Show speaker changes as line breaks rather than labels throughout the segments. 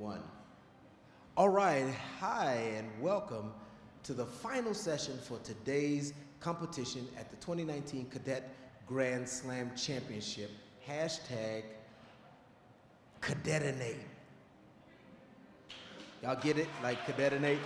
One. All right, hi and welcome to the final session for today's competition at the 2019 Cadet Grand Slam Championship. Hashtag Cadetinate. Y'all get it? Like Cadetinate?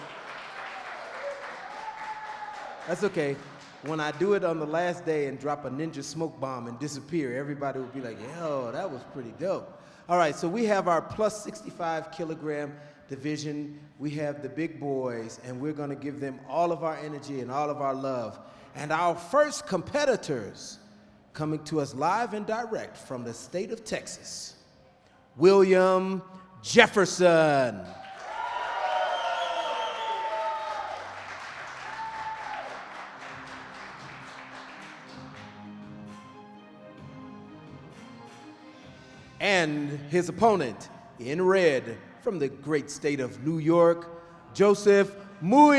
That's okay. When I do it on the last day and drop a ninja smoke bomb and disappear, everybody will be like, yo, that was pretty dope. All right, so we have our plus 65 kilogram division. We have the big boys, and we're gonna give them all of our energy and all of our love. And our first competitors coming to us live and direct from the state of Texas, William Jefferson. And his opponent in red from the great state of New York, Joseph Mui.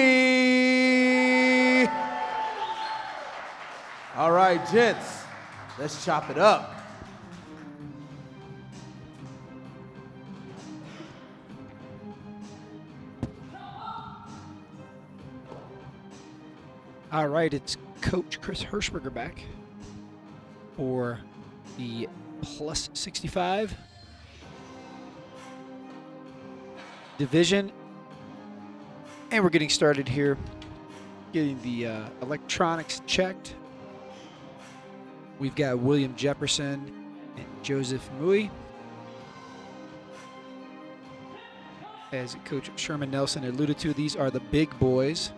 All right, gents, let's chop it up.
All right, it's Coach Chris Hirschberger back for the plus 65 division, and we're getting started here, getting the electronics checked. We've got William Jefferson and Joseph Mui. As Coach Sherman Nelson alluded to, these are the big boys.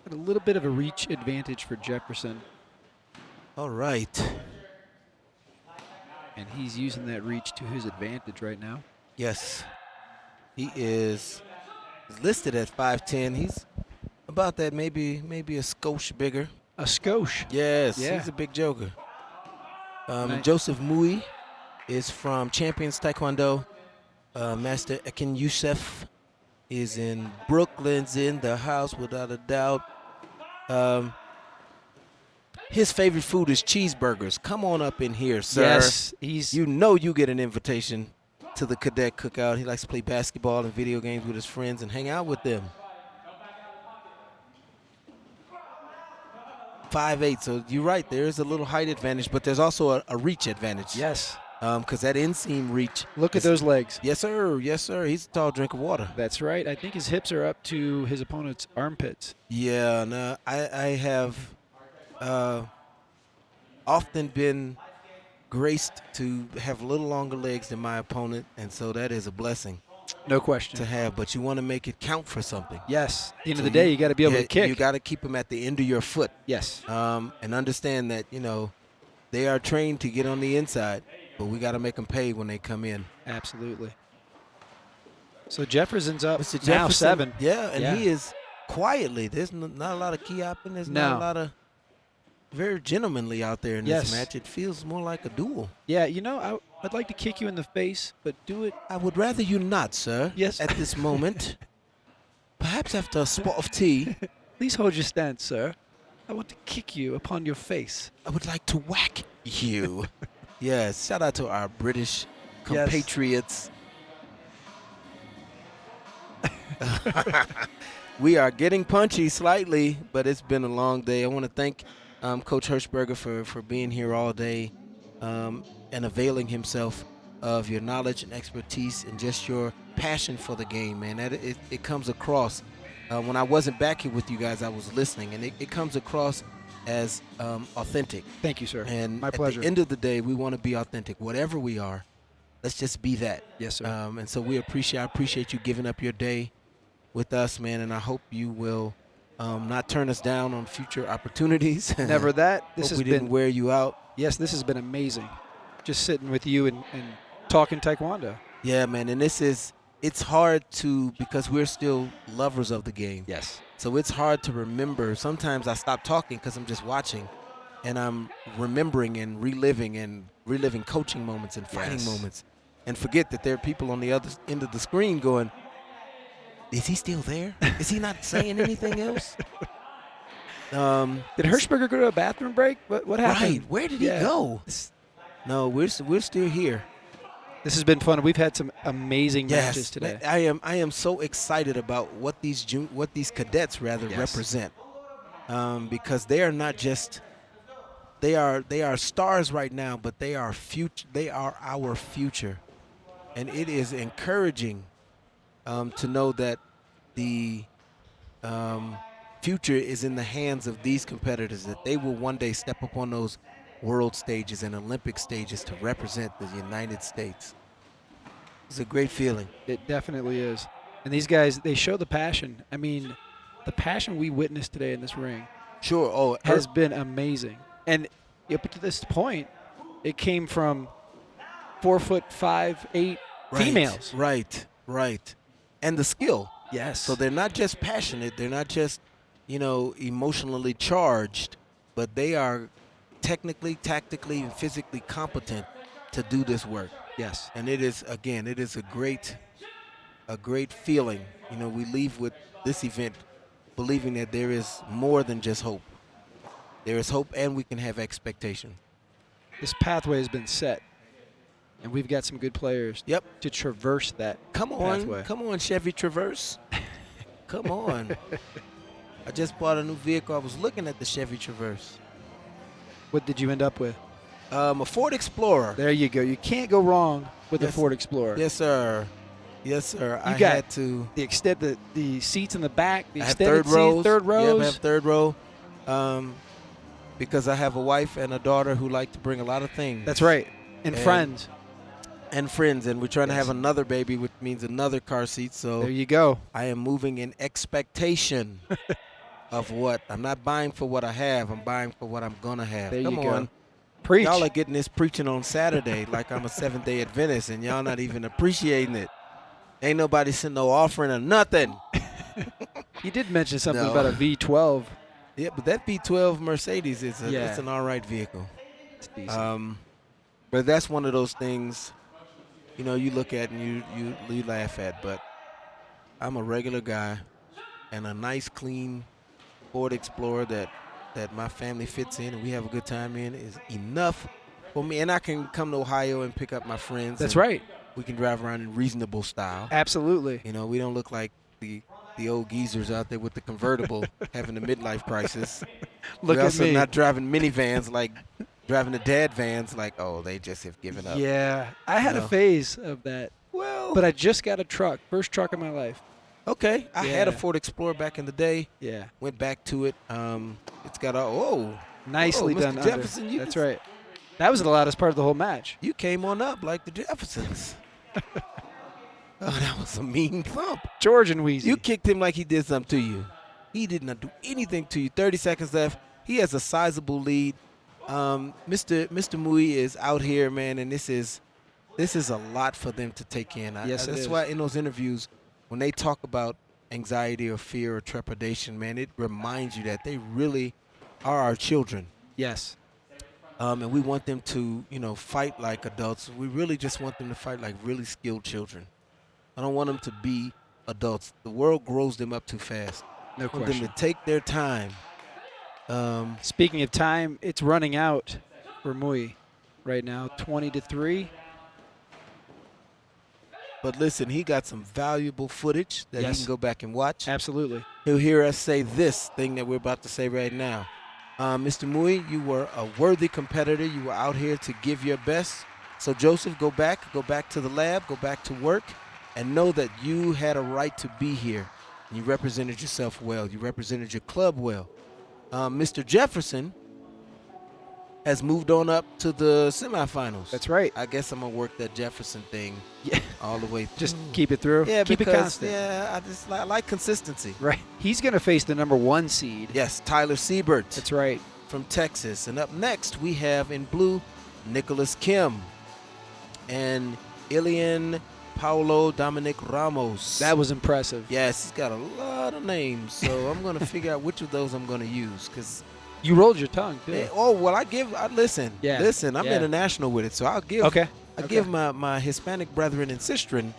A little bit of a reach advantage for Jefferson.
All right.
And he's using that reach to his advantage right now.
Yes. He is listed at 5'10". He's about that, maybe a skosh bigger.
A skosh.
Yes,
Yeah.
he's a big joker.
Nice.
Joseph Mui is from Champions Taekwondo. Master Ekin Youssef is in Brooklyn's in the house without a doubt. His favorite food is cheeseburgers. Come on up in here, sir.
Yes,
You know you get an invitation to the Cadet Cookout. He likes to play basketball and video games with his friends and hang out with them. 5'8", so you're right. There is a little height advantage, but there's also a reach advantage.
Yes.
Because that inseam reach.
Look at those legs.
Yes, sir. Yes, sir. He's a tall drink of water.
That's right. I think his hips are up to his opponent's armpits.
Yeah, no, I have often been graced to have a little longer legs than my opponent, and so that is a blessing.
No question.
To have, but you want to make it count for something.
Yes. At the end of the day, you got to be able to kick.
You got to keep them at the end of your foot.
Yes.
And understand that, they are trained to get on the inside, but we got to make them pay when they come in.
Absolutely. So Jefferson's up
Mr.
now
Jefferson,
7.
Yeah, and he is quietly. There's not a lot of key-hopping. There's not a lot of very gentlemanly out there in this match. It feels more like a duel.
Yeah, I'd like to kick you in the face, but do it.
I would rather you not, sir.
Yes.
At this moment. Perhaps after a spot of tea.
Please hold your stance, sir. I want to kick you upon your face.
I would like to whack you. Yes, shout out to our British compatriots. We are getting punchy slightly, but it's been a long day. I want to thank Coach Hirschberger for being here all day and availing himself of your knowledge and expertise and just your passion for the game, man. It comes across. When I wasn't back here with you guys, I was listening, and it comes across as authentic.
Thank you, sir.
And
my pleasure.
At the end of the day, we want to be authentic. Whatever we are, let's just be that.
Yes, sir.
And so I appreciate you giving up your day with us, man, and I hope you will not turn us down on future opportunities.
Never that. This
hope
has
we
been
didn't wear you out.
Yes, this has been amazing. Just sitting with you and talking Taekwondo.
Yeah, man, and it's hard because we're still lovers of the game.
Yes.
So it's hard to remember. Sometimes I stop talking because I'm just watching, and I'm remembering and reliving coaching moments and fighting moments, and forget that there are people on the other end of the screen going, is he still there? Is he not saying anything else?
Did Hirschberger go to a bathroom break? What happened?
Right. Where did he go? No, we're still here.
This has been fun. We've had some amazing matches today.
I am so excited about what these cadets represent, because they are not just they are stars right now, but they are future. They are our future, and it is encouraging to know that the future is in the hands of these competitors, that they will one day step up on those world stages and Olympic stages to represent the United States. It's a great feeling.
It definitely is. And these guys, they show the passion. I mean, the passion we witnessed today in this ring has been amazing. And up to this point, it came from 4'5", 8" females.
Right. And the skill.
Yes.
So they're not just passionate. They're not just, emotionally charged, but they are technically, tactically, and physically competent to do this work.
Yes.
And it is a great feeling. We leave with this event believing that there is more than just hope. There is hope, and we can have expectation.
This pathway has been set, and we've got some good players to traverse that pathway.
Come on, Chevy Traverse. Come on. I just bought a new vehicle. I was looking at the Chevy Traverse.
What did you end up with?
A Ford Explorer.
There you go. You can't go wrong with a Ford Explorer.
Yes, sir. I
got
had to.
The seats in the back, the
I have
extended third rows.
Yeah, I have third row. Because I have a wife and a daughter who like to bring a lot of things.
That's right. And friends.
And friends. And we're trying to have another baby, which means another car seat. So
there you go.
I am moving in expectation of what. I'm not buying for what I have. I'm buying for what I'm going to have.
There
Come
you go.
on.
Preach.
Y'all are getting this preaching on Saturday like I'm a Seventh-day Adventist, and y'all not even appreciating it. Ain't nobody sent no offering or nothing.
You did mention something about a V12.
Yeah, but that V12 Mercedes it's an all right vehicle.
It's decent.
But that's one of those things, you look at and you laugh at. But I'm a regular guy, and a nice, clean Ford Explorer that my family fits in and we have a good time in is enough for me. And I can come to Ohio and pick up my friends.
That's right.
We can drive around in reasonable style.
Absolutely.
We don't look like the old geezers out there with the convertible having a midlife crisis.
Look
We're
at
also
me.
not driving minivans like driving the dad vans like, oh, they just have given up.
Yeah. I had a phase of that.
Well.
But I just got a truck. First truck in my life.
Okay. I had a Ford Explorer back in the day.
Yeah.
Went back to it. It's got
nicely done.
Mr. Jefferson.
That's right. That was the loudest part of the whole match.
You came on up like the Jeffersons. Oh, that was a mean thump.
George and Wheezy.
You kicked him like he did something to you. He did not do anything to you. 30 seconds left. He has a sizable lead. Mr. Mui is out here, man, and this is a lot for them to take in. That's why in those interviews, when they talk about anxiety or fear or trepidation, man, it reminds you that they really are our children.
Yes.
And we want them to, fight like adults. We really just want them to fight like really skilled children. I don't want them to be adults. The world grows them up too fast.
No question.
I want them to take their time.
Speaking of time, it's running out for Mui right now, 20-3.
But listen, he got some valuable footage that he can go back and watch.
Absolutely.
He'll hear us say this thing that we're about to say right now. Mr. Mui, you were a worthy competitor. You were out here to give your best. So, Joseph, go back to the lab, go back to work, and know that you had a right to be here. You represented yourself well. You represented your club well. Mr. Jefferson has moved on up to the semifinals.
That's right.
I guess I'm going to work that Jefferson thing all the way through.
Just keep it through.
Yeah,
keep it constant.
Yeah, I like consistency.
Right. He's going to face the number 1 seed.
Yes, Tyler Siebert.
That's right.
from Texas. And up next, we have in blue, Nicholas Kim and Ilian Paulo Dominic Ramos.
That was impressive.
Yes, he's got a lot of names, so I'm going to figure out which of those I'm going to use because
you rolled your tongue too.
Listen.
Yeah.
Listen, I'm
Yeah.
international with it, so I'll give give my Hispanic brethren and sistren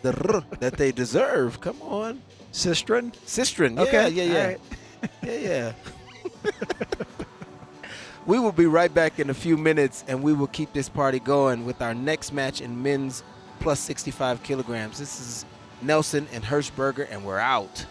the that they deserve. Come on.
Sistren?
Sistren.
Okay.
Yeah.
All right.
Yeah. We will be right back in a few minutes, and we will keep this party going with our next match in men's plus 65 kilograms. This is Nelson and Hirschberger, and we're out.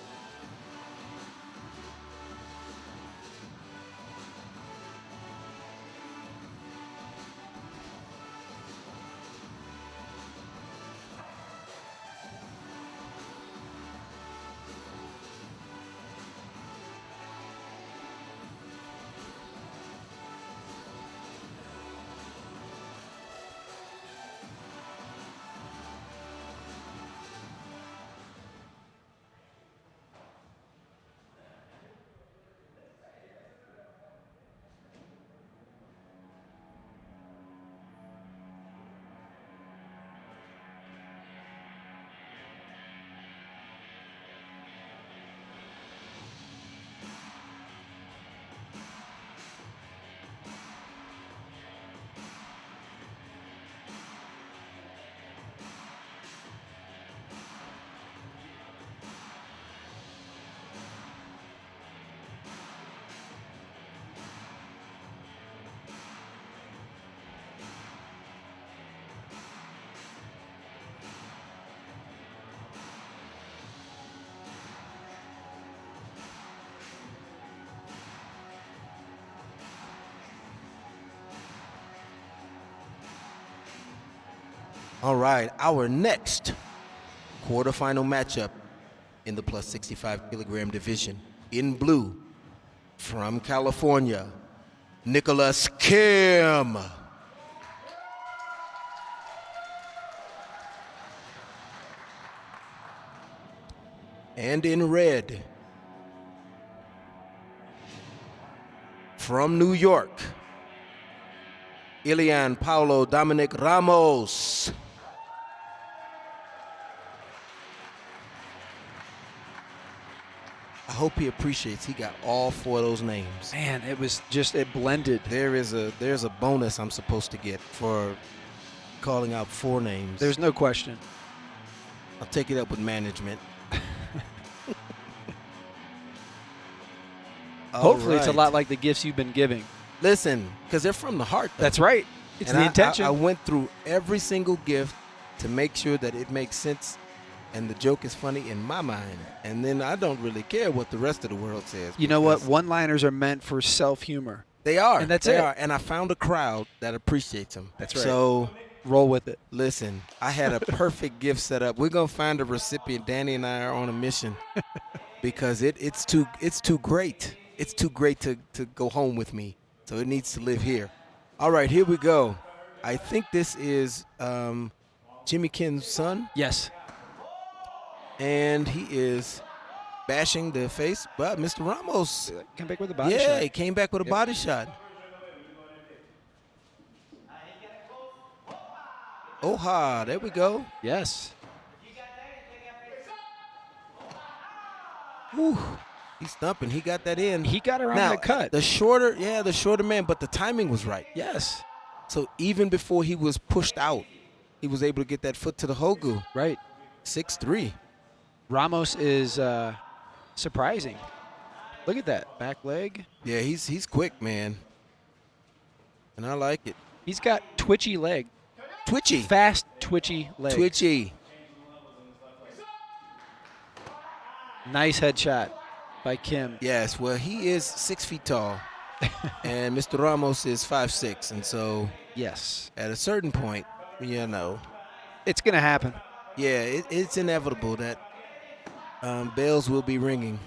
All right, our next quarterfinal matchup in the plus 65 kilogram division. In blue, from California, Nicholas Kim. And in red, from New York, Ilian Paulo Dominic Ramos. I hope he appreciates he got all four of those names.
Man, it was just, it blended.
There's a bonus I'm supposed to get for calling out four names.
There's no question.
I'll take it up with management.
Hopefully it's a lot like the gifts you've been giving.
Listen, because they're from the heart, though.
That's right. It's
and
the intention.
I went through every single gift to make sure that it makes sense and the joke is funny in my mind. And then I don't really care what the rest of the world says.
You know what? One-liners are meant for self-humor.
They are.
And that's
they
it.
are. And I found a crowd that appreciates them.
That's right.
So
roll with it.
listen, I had a perfect gift set up. We're going to find a recipient. Danny and I are on a mission because it's too great. It's too great to go home with me. So it needs to live here. All right, here we go. I think this is Jimmy Kim's son.
Yes.
And he is bashing the face, but Mr. Ramos.
Came back with a body shot.
Yeah, he came back with a body shot. Oha, there we go.
Yes.
Whew. He's thumping. He got that in.
He got around
now,
the cut.
The shorter man, but the timing was right.
Yes.
So even before he was pushed out, he was able to get that foot to the hogu.
Right.
6'3".
Ramos is surprising. Look at that back leg.
Yeah, he's quick, man. And I like it.
He's got twitchy leg.
Twitchy.
Fast, twitchy leg.
Twitchy.
Nice headshot by Kim.
Yes, well, he is 6 feet tall. And Mr. Ramos is 5'6". And so
Yes.
at a certain point,
It's going to happen.
yeah, it's inevitable that bells will be ringing.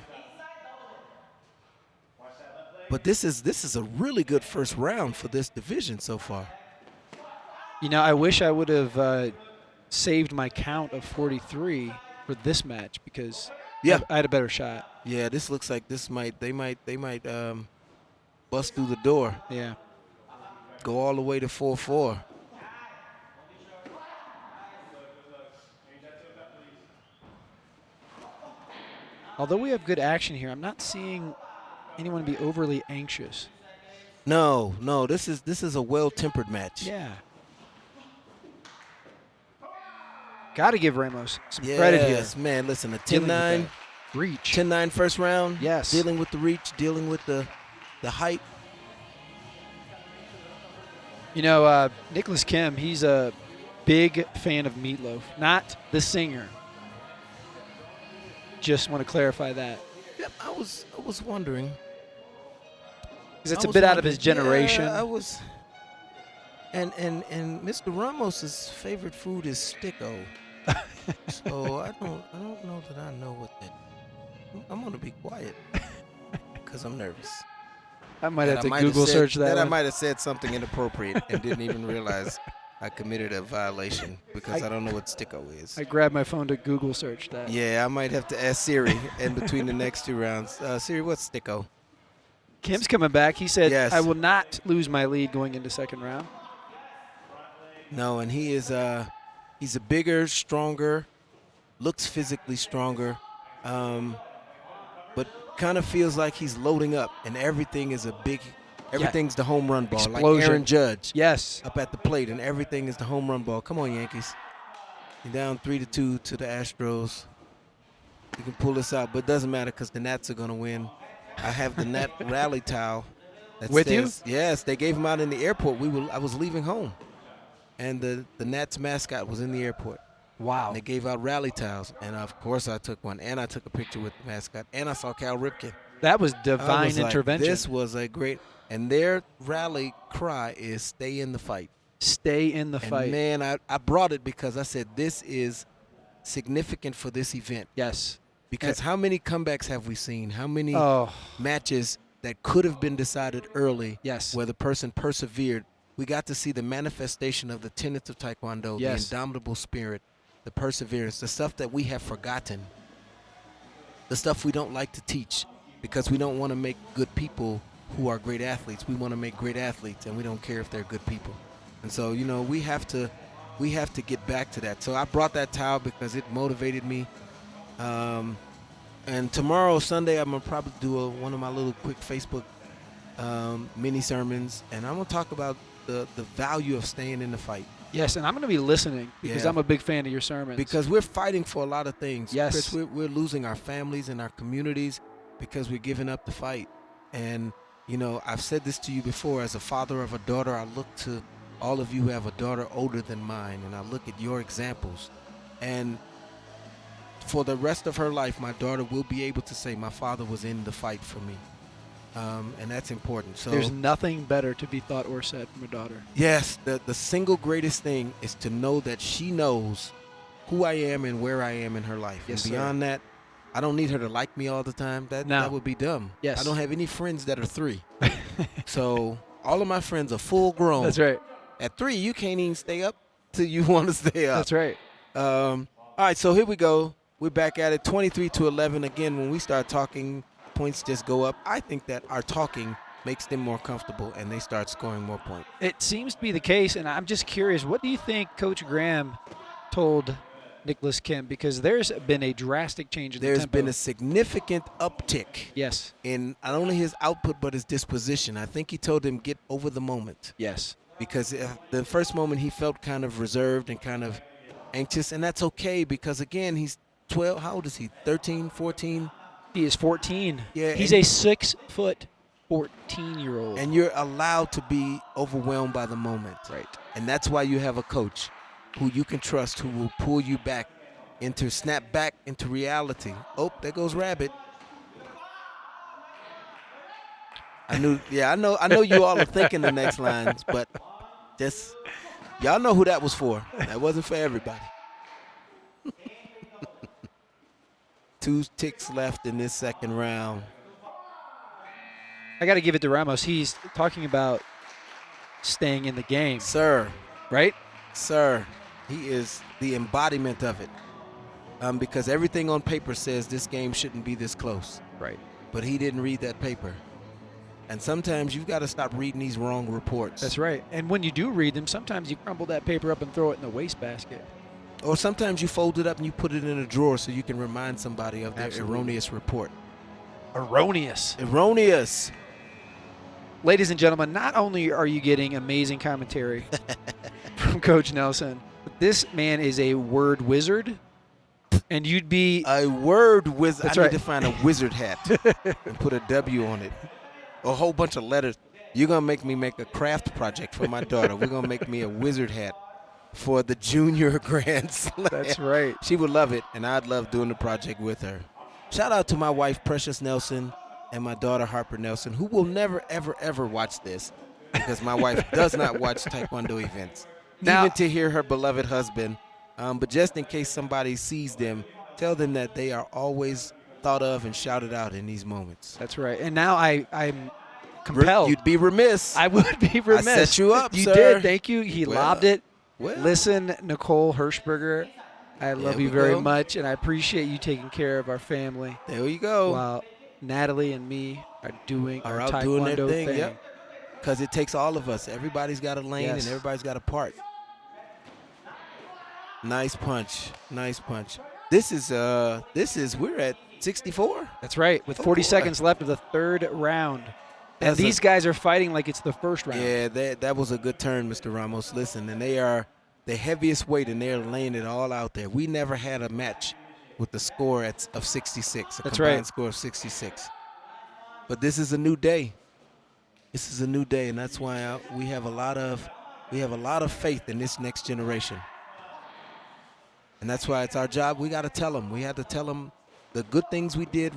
But this is a really good first round for this division so far.
You know, I wish I would have saved my count of 43 for this match because
Yeah.
I had a better shot.
Yeah, this looks like they might
bust through the door.
Yeah.
Go all the way to 4-4.
Although we have good action here, I'm not seeing anyone be overly anxious.
No, this is a well-tempered match.
Yeah. Got to give Ramos some credit here.
Yes, man. Listen, a
Dealing with
10-9
that reach.
10-9 first round.
Yes.
Dealing with the reach, dealing with the height.
You know, Nicholas Kim, he's a big fan of Meatloaf, not the singer. Just want to clarify that.
Yep, I was wondering.
Because it's a bit out of his generation.
Yeah, I was. And Mr. Ramos's favorite food is sticko. So I don't know that I know what that. I'm gonna be quiet because I'm nervous.
I might have to Google search that.
I might have said something inappropriate and didn't even realize I committed a violation because I don't know what sticko is.
I grabbed my phone to Google search that.
Yeah, I might have to ask Siri in between the next 2 rounds. Siri, what's sticko?
Kim's coming back. He said,
yes.
I will not lose my lead going into second round.
No, and he is he's a bigger, stronger, looks physically stronger, but kind of feels like he's loading up, and everything is everything's the home run ball.
Explosion.
Like Aaron Judge.
Yes.
Up at the plate, and everything is the home run ball. Come on, Yankees. You're down 3-2 to the Astros. You can pull this out, but it doesn't matter because the Nats are going to win. I have the Nat rally towel. That
With
says,
you?
Yes, they gave him out in the airport. I was leaving home, and the Nats mascot was in the airport.
Wow.
And they gave out rally towels, and of course I took one, and I took a picture with the mascot, and I saw Cal Ripken.
That was divine
I was
intervention.
This was a great, and their rally cry is "Stay in the fight."
Stay in the fight.
Man, I brought it because I said this is significant for this event.
Yes.
Because how many comebacks have we seen? How many
Oh.
matches that could have been decided early?
Yes.
Where the person persevered. We got to see the manifestation of the tenets of Taekwondo,
Yes.
the indomitable spirit, the perseverance, the stuff that we have forgotten, the stuff we don't like to teach because we don't want to make good people who are great athletes. We want to make great athletes, and we don't care if they're good people. And so, we have to get back to that. So I brought that towel because it motivated me. And tomorrow, Sunday, I'm going to probably do one of my little quick Facebook mini sermons, and I'm going to talk about the value of staying in the fight.
Yes, and I'm going to be listening because I'm a big fan of your sermons.
Because we're fighting for a lot of things.
Yes.
Chris, we're losing our families and our communities because we're giving up the fight. And, I've said this to you before. As a father of a daughter, I look to all of you who have a daughter older than mine, and I look at your examples. And for the rest of her life, my daughter will be able to say, my father was in the fight for me. And that's important. So
there's nothing better to be thought or said from a daughter.
Yes, the single greatest thing is to know that she knows who I am and where I am in her life.
Yes,
and beyond that, I don't need her to like me all the time. That would be dumb.
Yes.
I don't have any friends that are 3. So all of my friends are full grown.
That's right.
At 3, you can't even stay up till you want to stay up.
That's right.
All right, so here we go. We're back at it, 23-11. Again, when we start talking, points just go up. I think that our talking makes them more comfortable, and they start scoring more points.
It seems to be the case, and I'm just curious, what do you think Coach Graham told Nicholas Kim? Because there's been a drastic change in the tempo.
There's been a significant uptick
Yes.
in not only his output but his disposition. I think he told him get over the moment.
Yes.
Because the first moment he felt kind of reserved and kind of anxious, and that's okay because, again, he's 12. How old is he? 13, 14?
He is 14.
Yeah,
He's a 6-foot 14-year-old.
And you're allowed to be overwhelmed by the moment.
Right.
And that's why you have a coach who you can trust, who will pull you back snap back into reality. Oh, there goes Rabbit. I know you all are thinking the next lines, but just y'all know who that was for. That wasn't for everybody. 2 ticks left in this second round.
I got to give it to Ramos. He's talking about staying in the game.
Sir.
Right?
Sir. He is the embodiment of it. Because everything on paper says this game shouldn't be this close.
Right.
But he didn't read that paper. And sometimes you've got to stop reading these wrong reports.
That's right. And when you do read them, sometimes you crumple that paper up and throw it in the wastebasket.
Or sometimes you fold it up and you put it in a drawer so you can remind somebody of their erroneous report.
Erroneous.
Erroneous.
Ladies and gentlemen, not only are you getting amazing commentary from Coach Nelson, but this man is a word wizard, and you'd be
a word wizard.
That's
I
right.
need to find a wizard hat and put a W on it. A whole bunch of letters. You're going to make me make a craft project for my daughter. We're going to make me a wizard hat for the junior Grand Slam.
That's right.
She would love it, and I'd love doing the project with her. Shout out to my wife, Precious Nelson, and my daughter, Harper Nelson, who will never, ever, ever watch this because my wife does not watch Taekwondo events,
now,
even to hear her beloved husband. But just in case somebody sees them, tell them that they are always thought of and shouted out in these moments.
That's right. And now I'm compelled.
You'd be remiss.
I would be remiss.
I set you up,
You
sir.
did. Thank you. He
Well,
lobbed it.
well.
Listen, Nicole Hirschberger, I love
There
you
we
very
go.
much, and I appreciate you taking care of our family
There you go.
while Natalie and me are doing our
out
Taekwondo
doing their thing.
thing.
Yep. Because it takes all of us. Everybody's got a lane
Yes.
and everybody's got a part. Nice punch. Nice punch. This is we're at 64.
That's right, with 40 seconds left of the third round. And
That's
these guys are fighting like it's the first round.
Yeah, that was a good turn, Mr. Ramos. Listen, and they are the heaviest weight, and they're laying it all out there. We never had a match with the score of 66, a
That's
combined
right.
score of 66. But this is a new day. This is a new day, and that's why we have a lot of faith in this next generation. And that's why it's our job. We got to tell them. We had to tell them the good things we did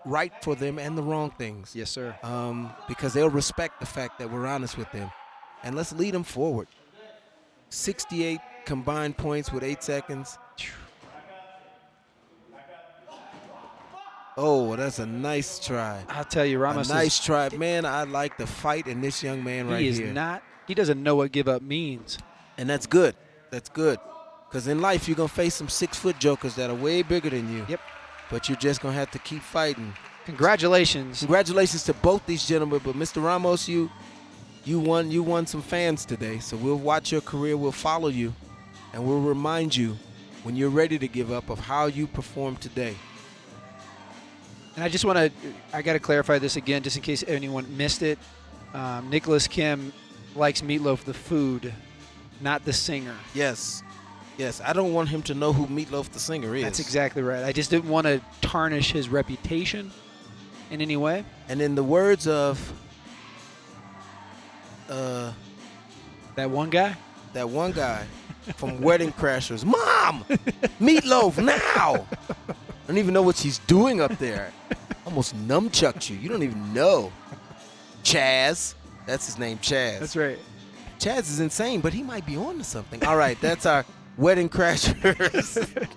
right for them and the wrong things.
Yes, sir.
Because they'll respect the fact that we're honest with them. And let's lead them forward. 68 combined points with 8 seconds. Oh, that's a nice try.
I'll tell you, Ramos
A nice try. Man, I like the fight in this young man right here.
He doesn't know what give up means.
And that's good. That's good. Because in life, you're going to face some 6-foot jokers that are way bigger than you.
Yep.
But you're just going to have to keep fighting.
Congratulations.
Congratulations to both these gentlemen. But, Mr. Ramos, you won some fans today. So we'll watch your career. We'll follow you. And we'll remind you when you're ready to give up of how you performed today.
And I got to clarify this again just in case anyone missed it. Nicholas Kim likes Meatloaf the food, not the singer.
Yes. Yes, I don't want him to know who Meatloaf the singer is.
That's exactly right. I just didn't want to tarnish his reputation in any way.
And in the words of
That one guy?
that one guy from Wedding Crashers, Mom, Meatloaf now. I don't even know what she's doing up there. Almost nunchucked you. You don't even know. Chaz. That's his name, Chaz.
That's right.
Chaz is insane, but he might be on to something. All right, that's our Wedding Crashers.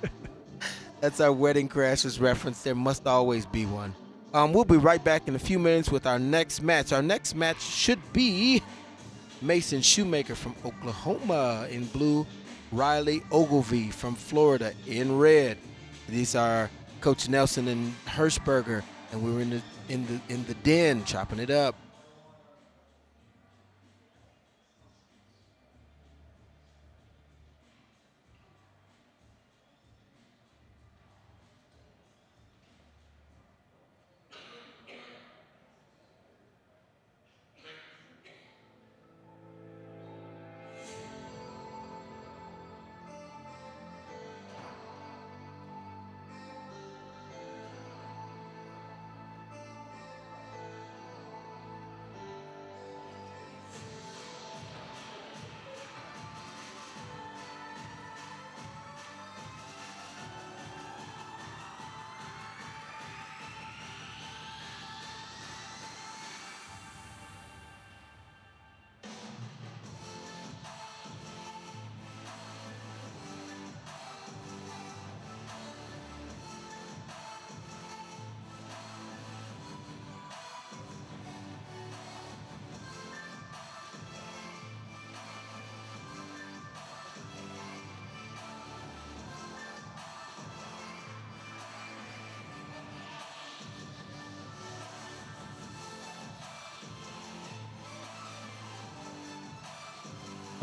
That's our Wedding Crashers reference. There must always be one. We'll be right back in a few minutes with our next match. Our next match should be Mason Shoemaker from Oklahoma in blue, Riley Ogilvie from Florida in red. These are Coach Nelson and Hirschberger, and we were in the den chopping it up.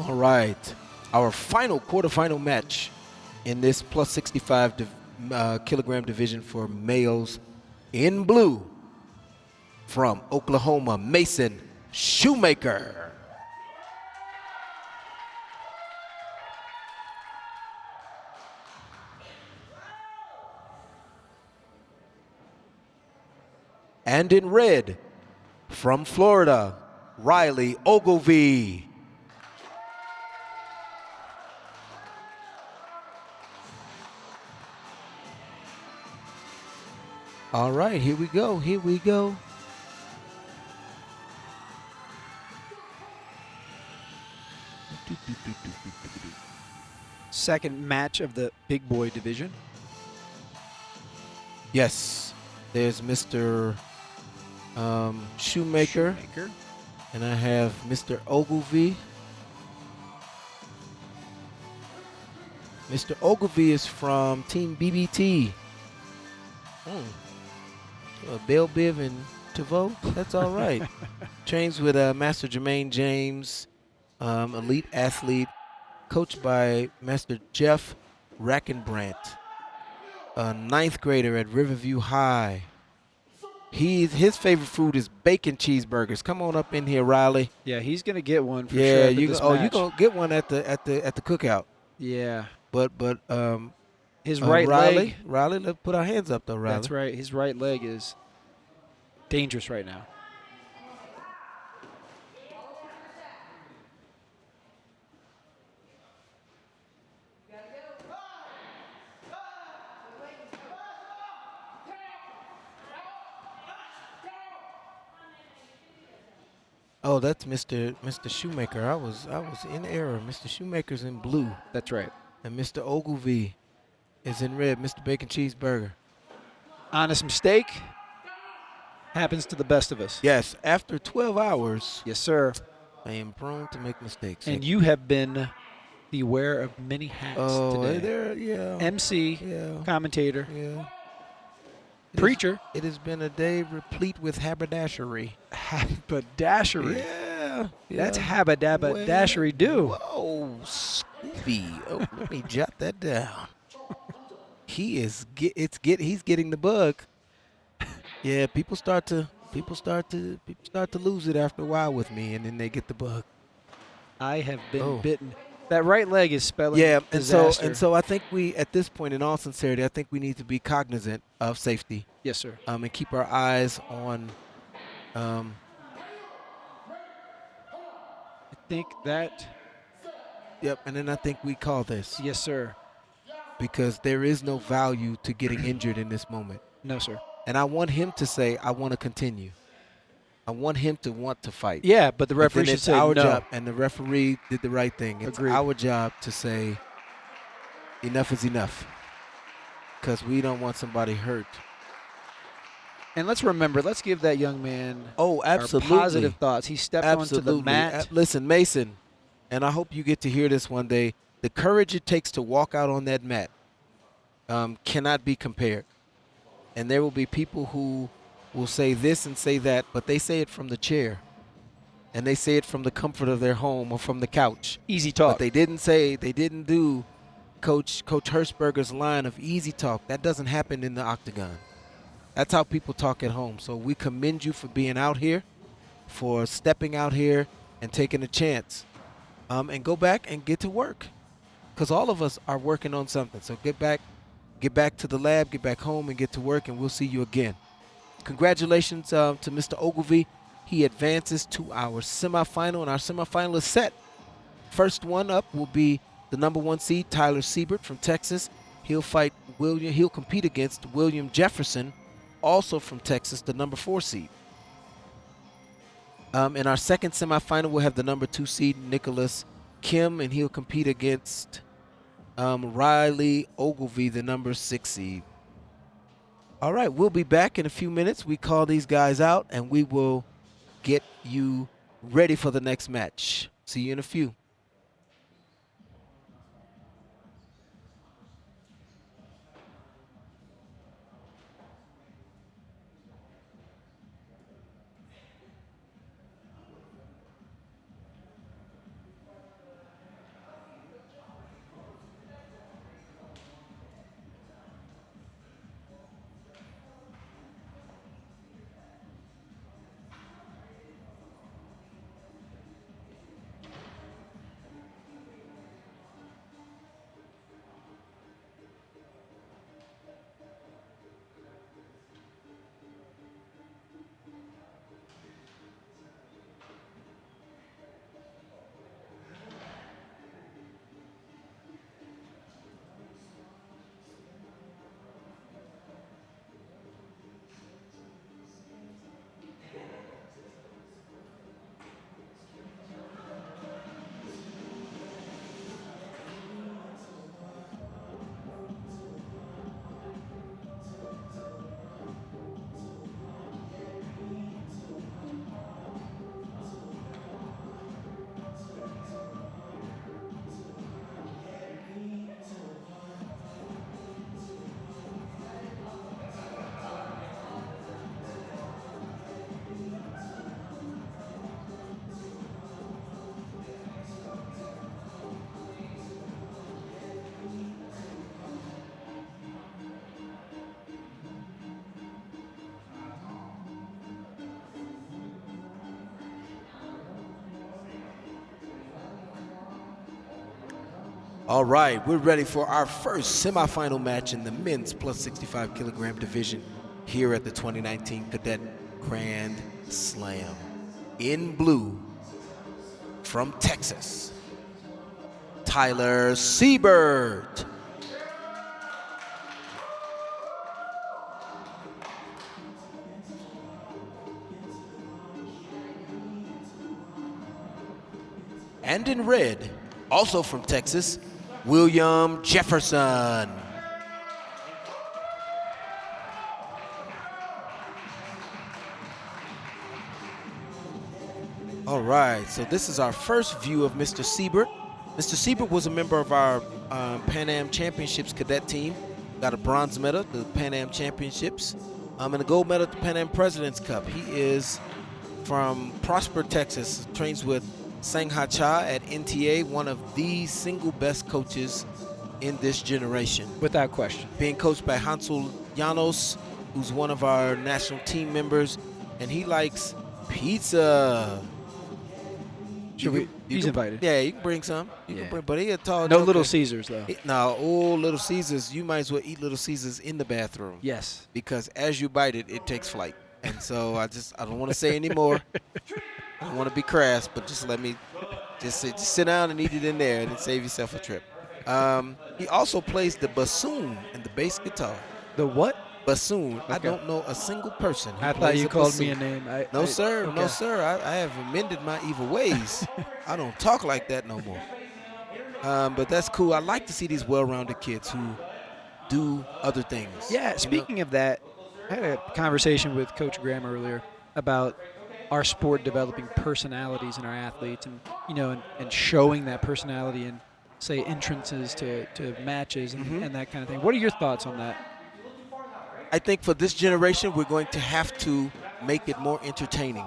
All right. Our final quarterfinal match in this plus 65 kilogram division for males. In blue, from Oklahoma, Mason Shoemaker. And in red, from Florida, Riley Ogilvie. All right, here we go, here we go.
Second match of the big boy division.
Yes, there's Mr. Shoemaker, and I have Mr. Ogilvie. Mr. Ogilvie is from Team BBT. Bell Biv and Tavo, that's all right. Trains with Master Jermaine James, elite athlete, coached by Master Jeff Rackenbrandt, a ninth grader at Riverview High. His favorite food is bacon cheeseburgers. Come on up in here, Riley.
Yeah, he's gonna get one for
Yeah,
sure.
you're gonna get one at the cookout.
Yeah,
But
his right leg.
Riley, let's put our hands up though, Riley.
That's right. His right leg is dangerous right now.
Oh, that's Mr. Shoemaker. I was in error. Mr. Shoemaker's in blue,
That's right.
and Mr. Ogilvie is in red. Mr. Bacon Cheeseburger.
Honest mistake happens to the best of us.
Yes, after 12 hours,
Yes, sir.
I am prone to make mistakes.
And you have been the wearer of many hats today.
There, yeah.
MC,
Yeah.
commentator,
Yeah.
preacher.
It has been a day replete with haberdashery.
Haberdashery.
Yeah.
That's haberdashery do.
Whoa, Scooby. Oh, let me jot that down. He's getting the bug. Yeah, people start to lose it after a while with me, and then they get the bug.
I have been bitten. That right leg is spelling
disaster.
disaster.
and so I think we, at this point, in all sincerity, I think we need to be cognizant of safety.
Yes, sir.
And keep our eyes on.
I think that.
Yep, and then I think we call this.
Yes, sir.
Because there is no value to getting injured in this moment.
No, sir.
And I want him to say, I want to continue. I want him to want to fight.
Yeah, but the referee should say
our
no.
job, and the referee did the right thing. It's
Agreed.
our job to say, enough is enough. Because we don't want somebody hurt.
And let's remember, let's give that young man
absolutely.
our positive thoughts. He stepped onto the mat.
Listen, Mason, and I hope you get to hear this one day, the courage it takes to walk out on that mat cannot be compared. And there will be people who will say this and say that, but they say it from the chair. And they say it from the comfort of their home or from the couch.
Easy talk.
But they didn't do Coach Hershberger's line of easy talk. That doesn't happen in the octagon. That's how people talk at home. So we commend you for being out here, for stepping out here and taking a chance. And go back and get to work. Because all of us are working on something. So get back to the lab, get back home, and get to work, and we'll see you again. Congratulations to Mr. Ogilvie. He advances to our semifinal, and our semifinal is set. First one up will be the number 1 seed, Tyler Siebert from Texas. He'll compete against William Jefferson, also from Texas, the number 4 seed. In our second semifinal, we'll have the number 2 seed, Nicholas Kim, and he'll compete against Riley Ogilvie, the number 6 seed. All right, we'll be back in a few minutes. We call these guys out, and we will get you ready for the next match. See you in a few. All right, we're ready for our first semifinal match in the men's plus 65 kilogram division here at the 2019 Cadet Grand Slam. In blue, from Texas, Tyler Siebert. And in red, also from Texas, William Jefferson. All right, so this is our first view of Mr. Siebert. Mr. Siebert was a member of our Pan Am Championships cadet team. Got a bronze medal at the Pan Am Championships and a gold medal at the Pan Am President's Cup. He is from Prosper, Texas, trains with Sang Ha Cha at NTA, one of the single best coaches in this generation.
Without question.
Being coached by Hansel Llanos, who's one of our national team members, and he likes pizza.
He's invited.
Yeah, you can bring some. You can bring, but he a tall.
No Little Caesars, though.
No, Little Caesars, you might as well eat Little Caesars in the bathroom.
Yes.
Because as you bite it, it takes flight. And so I don't want to say any more. I don't want to be crass, but just let me just sit down and eat it in there and then save yourself a trip. He also plays the bassoon and the bass guitar.
The what?
Bassoon.
Okay.
I don't know a single person who
I
plays
thought you
a
called
bassoon.
me a name.
No, sir.
Okay.
No, sir. I have amended my evil ways. I don't talk like that no more. But that's cool. I like to see these well-rounded kids who do other things.
Yeah, speaking of that, I had a conversation with Coach Graham earlier about our sport developing personalities in our athletes and showing that personality in, say, entrances to matches and that kind of thing. What are your thoughts on that?
I think for this generation, we're going to have to make it more entertaining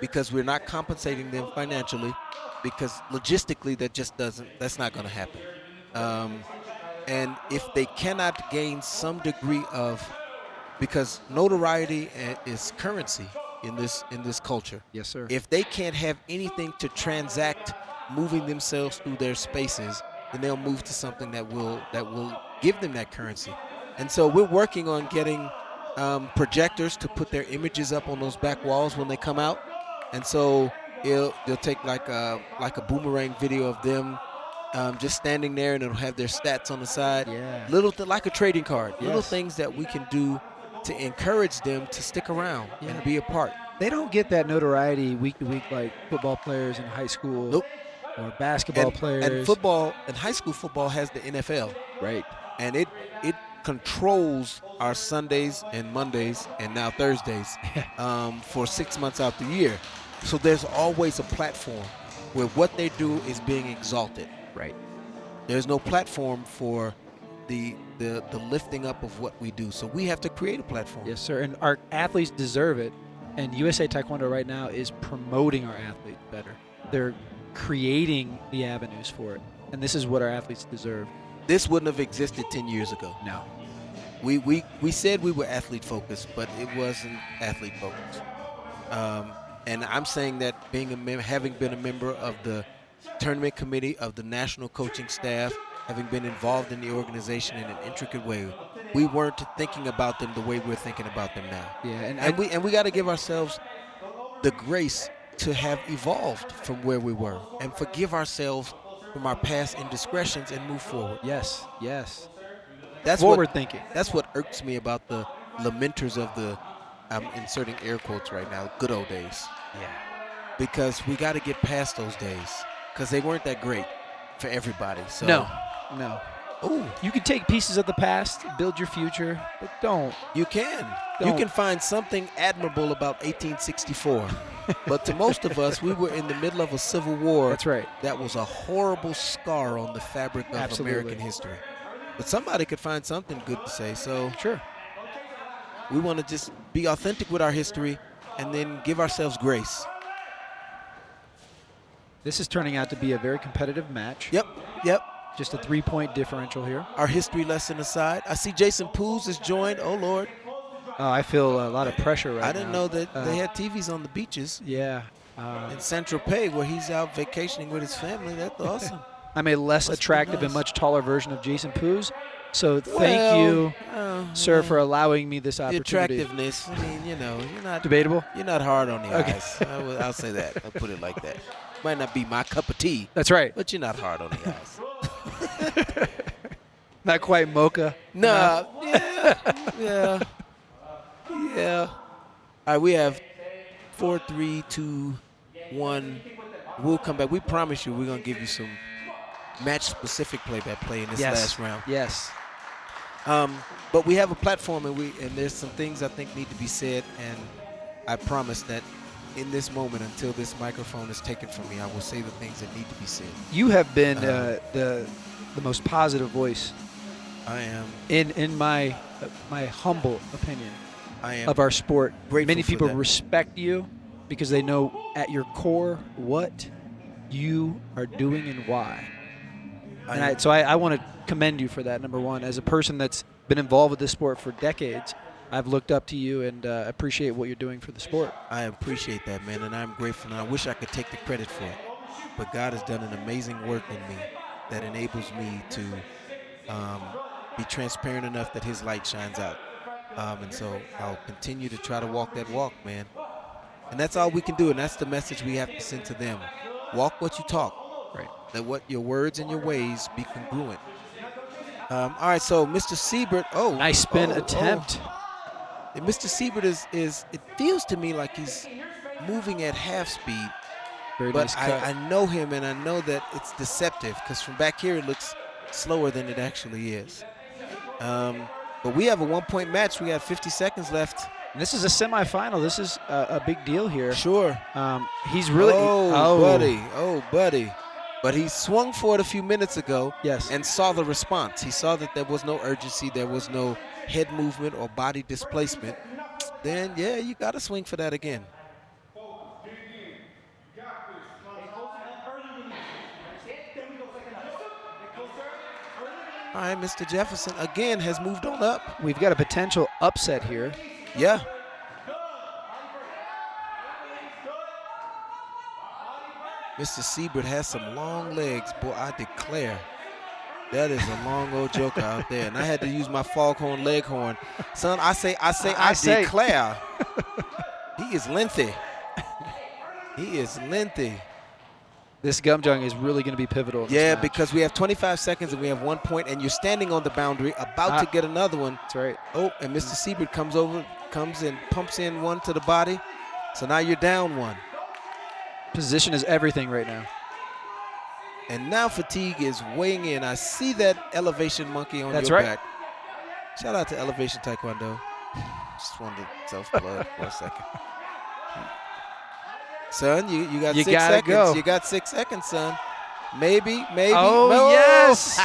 because we're not compensating them financially because logistically that's not going to happen. And if they cannot gain some degree of, because notoriety is currency in this culture.
Yes, sir.
If they can't have anything to transact moving themselves through their spaces, then they'll move to something that will give them that currency. And so we're working on getting projectors to put their images up on those back walls when they come out. And so they'll take like a boomerang video of them just standing there, and it'll have their stats on the side.
Yeah.
Like a trading card.
Yes.
Little things that we can do to encourage them to stick around and be a part.
They don't get that notoriety week to week like football players in high school.
Nope.
Or basketball players.
And football and high school football has the NFL.
Right.
And it controls our Sundays and Mondays and now Thursdays for 6 months out the year. So there's always a platform where what they do is being exalted.
Right.
There's no platform for the lifting up of what we do. So we have to create a platform.
Yes, sir. And our athletes deserve it. And USA Taekwondo right now is promoting our athletes better. They're creating the avenues for it. And this is what our athletes deserve.
This wouldn't have existed 10 years ago.
No.
We said we were athlete focused, but it wasn't athlete focused. And I'm saying that having been a member of the tournament committee of the national coaching staff, having been involved in the organization in an intricate way, we weren't thinking about them the way we're thinking about them now.
Yeah,
and we got to give ourselves the grace to have evolved from where we were and forgive ourselves from our past indiscretions and move forward.
Yes, yes.
That's
forward thinking.
That's what irks me about the lamenters of the, I'm inserting air quotes right now, good old days.
Yeah.
Because we got to get past those days because they weren't that great for everybody. So
No.
Ooh.
You can take pieces of the past, build your future, but don't.
You can.
Don't.
You can find something admirable about 1864. But to most of us, we were in the middle of a civil war.
That's right.
That was a horrible scar on the fabric of
Absolutely.
American history. But somebody could find something good to say. So
Sure.
we want to just be authentic with our history and then give ourselves grace.
This is turning out to be a very competitive match.
Yep.
Just a 3-point differential here.
Our history lesson aside, I see Jason Poos has joined. Oh, Lord.
I feel a lot of pressure right now.
I didn't know that they had TVs on the beaches
Yeah.
in Saint-Tropez where he's out vacationing with his family. That's awesome.
I'm a less attractive and much taller version of Jason Poos. So thank you, sir, for allowing me this
The
opportunity.
attractiveness, I mean, you're not
Debatable?
You're not hard on the
Okay.
eyes. I'll say that. I'll put it like that. Might not be my cup of tea.
That's right.
But you're not hard on the eyes.
Not quite mocha.
Nah. Yeah. All right, we have 4, 3, 2, 1. We'll come back. We promise you we're going to give you some match-specific play-by-play in this last round.
Yes.
But we have a platform, and there's some things I think need to be said, and I promise that in this moment, until this microphone is taken from me, I will say the things that need to be said.
You have been the most positive voice.
I am.
In my humble opinion,
I am
of our sport.
grateful
Many
for
people
that.
respect you because they know at your core what you are doing and why. So I want to commend you for that, number one. As a person that's been involved with this sport for decades, I've looked up to you and appreciate what you're doing for the sport.
I appreciate that, man, and I'm grateful, and I wish I could take the credit for it. But God has done an amazing work in me that enables me to be transparent enough that his light shines out. And so I'll continue to try to walk that walk, man. And that's all we can do, and that's the message we have to send to them. Walk what you talk.
Right.
That what your words and your ways be congruent. All right, so Mr. Siebert. Oh,
Nice spin attempt.
And Mr. Siebert is. It feels to me like he's moving at half speed.
Very
But
nice cut.
I know him, and I know that it's deceptive because from back here it looks slower than it actually is. But we have a one-point match. We got 50 seconds left.
And this is a semifinal. This is a big deal here.
Sure.
He's really.
Oh, buddy. But he swung for it a few minutes ago.
Yes.
And saw the response. He saw that there was no urgency, there was no head movement or body displacement. Then, yeah, you got to swing for that again. All right, Mr. Jefferson again has moved on up.
We've got a potential upset here.
Yeah. Mr. Siebert has some long legs. Boy, I declare. That is a long old joker out there. And I had to use my foghorn leghorn. Son, I declare. He is lengthy. He is lengthy.
This gum jung is really going to be pivotal. In this
Yeah,
match.
because we have 25 seconds and we have 1 point, and you're standing on the boundary, about to get another one.
That's right.
Oh, and Mr. Siebert comes and pumps in one to the body. So now you're down one.
Position is everything right now.
And now fatigue is weighing in. I see that elevation monkey on
That's
your
right.
back. Shout out to Elevation Taekwondo. Just wanted to self-plug for a second. Son, you got 6
gotta
seconds.
go.
You got 6 seconds, son. Maybe.
Oh,
No.
yes. The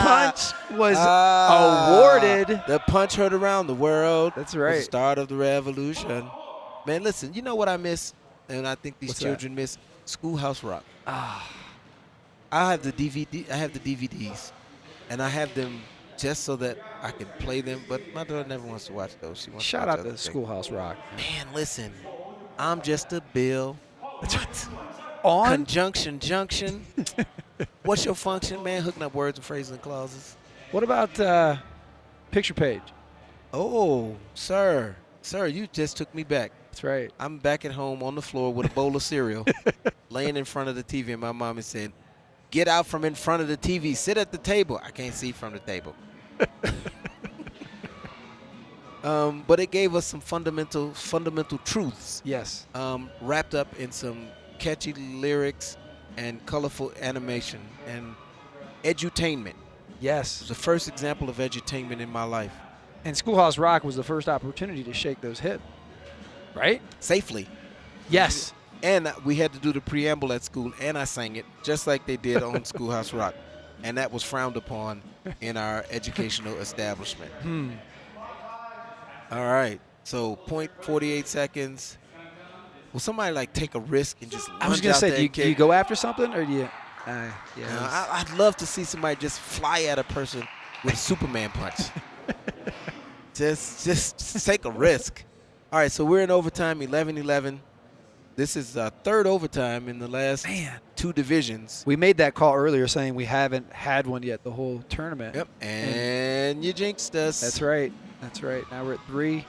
punch was awarded.
The punch heard around the world.
That's
It was
right.
the start of the revolution. Man, listen, you know what I miss? And I think these
What's
children miss? Schoolhouse Rock.
Ah,
I have the DVDs, and I have them just so that I can play them. But my daughter never wants to watch those. She wants
shout
to watch
out
other
to
things.
Schoolhouse Rock.
Man, listen, I'm just a bill.
On
Conjunction junction. What's your function, man? Hooking up words and phrases and clauses.
what about picture page?
Oh, sir, you just took me back.
That's right.
I'm back at home on the floor with a bowl of cereal, laying in front of the TV, and my mom is saying, "Get out from in front of the TV. Sit at the table." I can't see from the table. But it gave us some fundamental truths,
Yes.
wrapped up in some catchy lyrics and colorful animation and edutainment. It
Yes.
was the first example of edutainment in my life.
And Schoolhouse Rock was the first opportunity to shake those hips. Right?
Safely.
Yes.
And we had to do the preamble at school, and I sang it just like they did on Schoolhouse Rock. And that was frowned upon in our educational establishment. All right. So 0.48 seconds. Will somebody like take a risk and just lunge
I was going to
out
say,
there
do you,
and
do you
kick?
go after something or do you? Yeah.
I'd love to see somebody just fly at a person with a Superman punch. just take a risk. All right, so we're in overtime, 11-11. This is third overtime in the last 2 divisions.
We made that call earlier saying we haven't had one yet the whole tournament.
Yep, and you jinxed us.
That's right. That's right. Now we're at 3.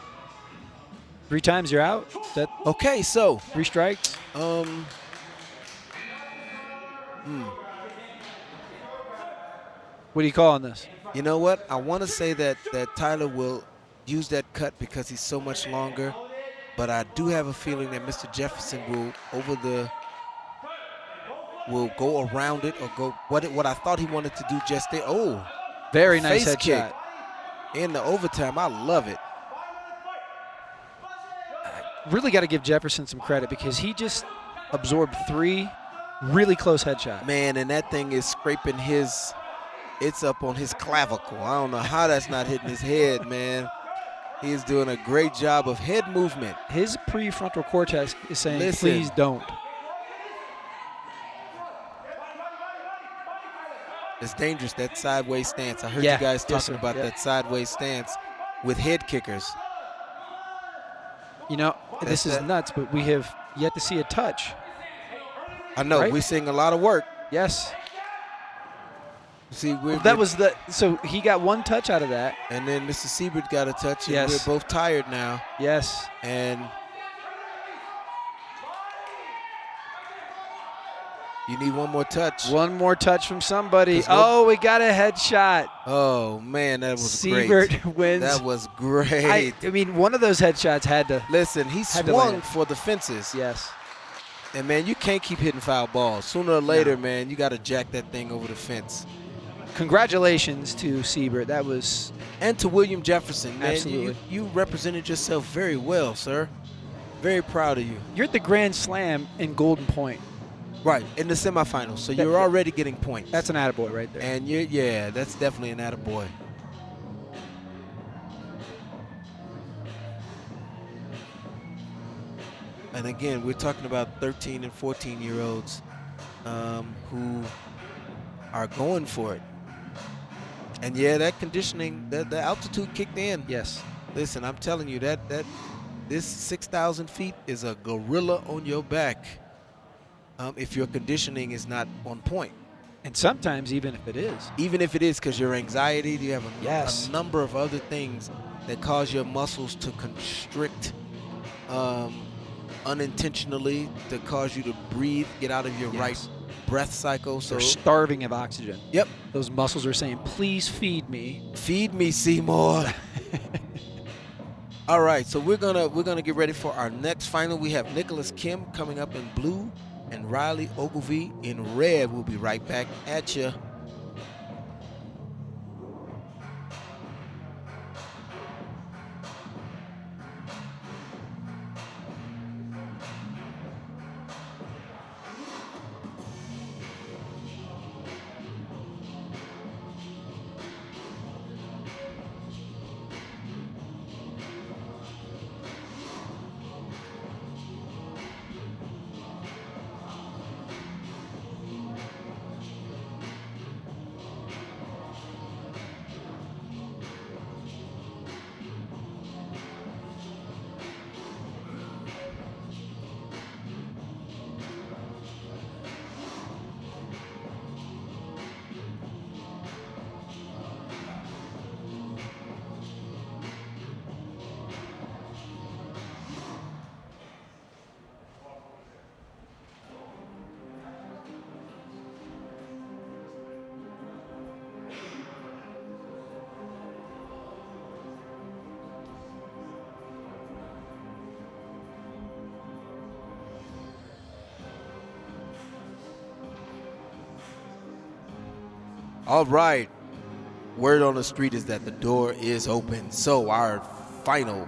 3 times you're out. Is that
Okay, so
3 strikes? What do you call on this?
you know what? I want to say that Tyler will use that cut because he's so much longer, but I do have a feeling that Mr. Jefferson will go around it or go what I thought he wanted to do just there. Oh,
Very nice
face kick
headshot.
in the overtime. I love it.
Really got to give Jefferson some credit because he just absorbed 3 really close headshots.
Man, and that thing is scraping it's up on his clavicle. I don't know how that's not hitting his head, man. He is doing a great job of head movement.
His prefrontal cortex is saying,
Listen.
please don't.
It's dangerous, that sideways stance. I heard
Yeah,
you guys
yes,
talking
sir.
about
Yeah.
that sideways stance with head kickers.
You know, this is
that.
nuts, but we have yet to see a touch.
I know,
Right?
we're seeing a lot of work.
Yes.
See,
So he got 1 touch out of that.
and then Mr. Siebert got a touch, and
Yes.
we're both tired now.
Yes.
And you need one more touch.
1 more touch from somebody.
'Cause what-
Oh, we got a headshot.
Oh, man, that was
Siebert
great.
wins.
That was great.
I mean, one of those headshots had to.
Listen, he
Had to
swung
land.
for the fences.
Yes.
And, man, you can't keep hitting foul balls. Sooner or later, man, you got to jack that thing over the fence.
Congratulations to Siebert. That was
And to William Jefferson, man.
Absolutely.
You represented yourself very well, sir. Very proud of you.
you're at the Grand Slam in Golden Point.
Right, in the semifinals. So
That-
you're already getting points.
That's an attaboy right there.
And yeah, that's definitely an attaboy. And again, we're talking about 13 and 14-year-olds who are going for it. And yeah, that conditioning, the altitude kicked in.
Yes.
Listen, I'm telling you that this 6,000 feet is a gorilla on your back if your conditioning is not on point.
And sometimes even if it is.
Even if it is because your anxiety, you have
Yes.
a number of other things that cause your muscles to constrict unintentionally, to cause you to breathe, get out of your
Yes.
right breath cycle. So
They're starving of oxygen.
yep,
Those muscles are saying, please feed me.
feed me, Seymour. All right, so we're gonna get ready for our next final. We have Nicholas Kim coming up in blue and Riley Ogilvie in red. We'll be right back at you. All right. Word on the street is that the door is open. So our final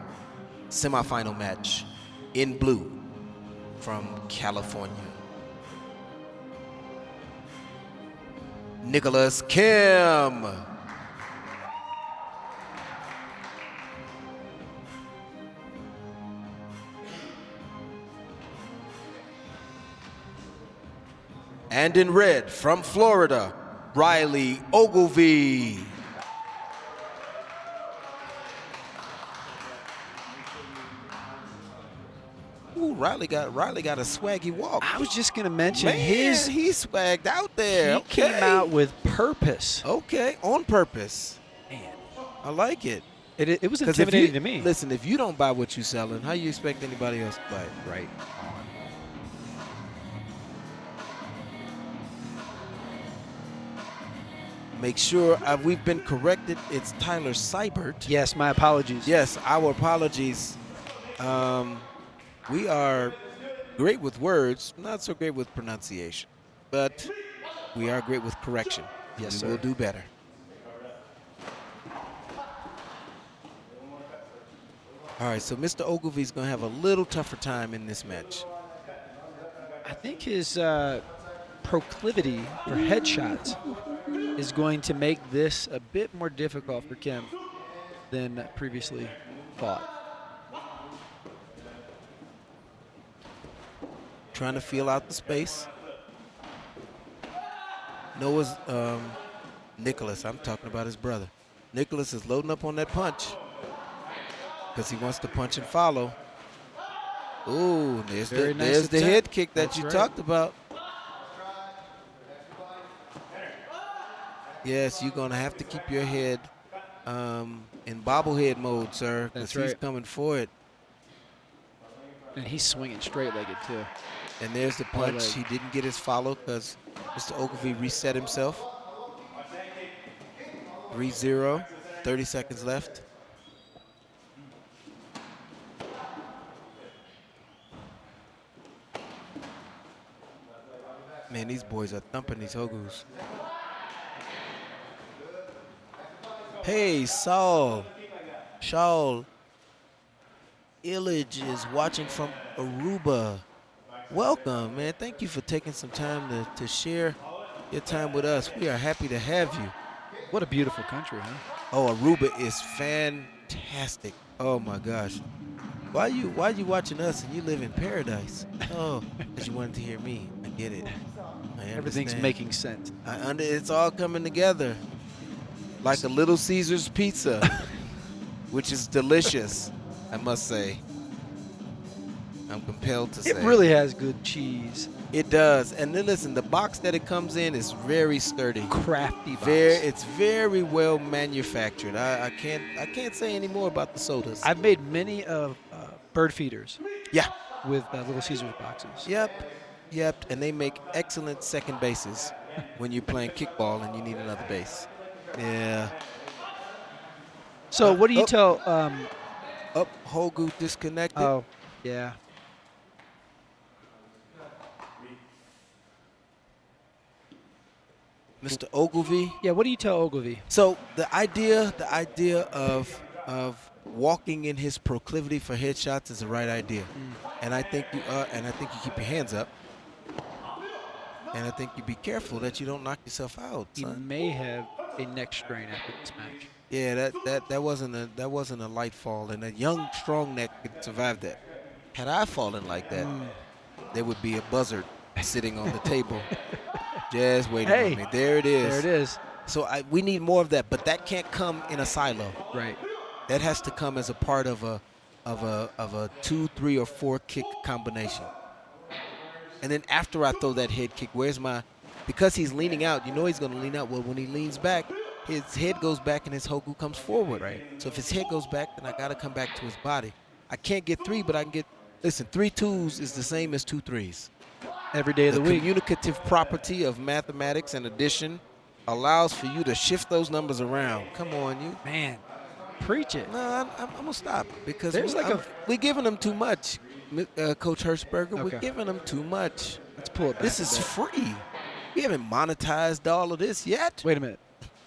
semifinal match in blue from California. Nicholas Kim. And in red from Florida, Riley Ogilvie. Ooh, Riley got a swaggy walk.
I was just going to mention
Man, he swagged out there.
He came out with purpose.
Okay, on purpose.
Man,
I like it.
It was intimidating to me.
Listen, if you don't buy what you're selling, how you expect anybody else to buy it?
Right.
Make sure we've been corrected. It's Tyler Siebert.
Yes, my apologies.
Yes, our apologies. We are great with words, not so great with pronunciation, but we are great with correction.
Yes,
we will do better. All right, so Mr. Ogilvie's going to have a little tougher time in this match.
I think his proclivity for headshots is going to make this a bit more difficult for Kim than previously thought.
Trying to feel out the space. Noah's Nicholas, I'm talking about his brother. Nicholas is loading up on that punch because he wants to punch and follow. Ooh, there's the head kick that you talked about. Yes, you're going to have to keep your head in bobblehead mode, sir, because he's coming for it.
And he's swinging straight-legged, too.
And there's the punch. He didn't get his follow because Mr. Ogilvie reset himself. 3-0, 30 seconds left. Man, these boys are thumping these Hogus. Hey, Shaul Illage is watching from Aruba. Welcome, man. Thank you for taking some time to share your time with us. We are happy to have you.
What a beautiful country, huh?
Oh, Aruba is fantastic. Oh my gosh. Why you watching us and you live in paradise? Oh, because you wanted to hear me. I get it.
Everything's making sense.
It's all coming together. Like a Little Caesars pizza, which is delicious, I must say. I'm compelled to say.
It really has good cheese.
It does. And then listen, the box that it comes in is very sturdy.
Crafty box.
It's very well manufactured. I can't say any more about the sodas.
I've made many of bird feeders.
Yeah.
With Little Caesars boxes.
Yep. And they make excellent second bases when you're playing kickball and you need another base. Yeah.
So what do you tell?
Hogu disconnected.
Oh, yeah.
Mr. Ogilvie.
Yeah. What do you tell Ogilvie?
So the idea of walking in his proclivity for headshots is the right idea, and I think you keep your hands up, and I think you be careful that you don't knock yourself out.
He may have a neck strain after this match.
Yeah, that wasn't a light fall, and a young, strong neck could survive that. Had I fallen like that, there would be a buzzard sitting on the table, just waiting on me. There it is.
There it is.
So we need more of that, but that can't come in a silo.
Right.
That has to come as a part of a 2, 3, or 4 kick combination. And then after I throw that head kick, because he's leaning out, you know he's going to lean out. Well, when he leans back, his head goes back and his Hogu comes forward.
Right.
So if his head goes back, then I got to come back to his body. I can't get 3, but I can get, listen, 3 2s is the same as 2 3s.
Every day of the week.
The communicative property of mathematics and addition allows for you to shift those numbers around. Come on, you.
Man, preach it.
No, I'm going to stop because we're giving them too much, Coach Hershberger.
Okay.
We're giving them too much.
Let's pull it back.
This is free. We haven't monetized all of this yet.
Wait a minute.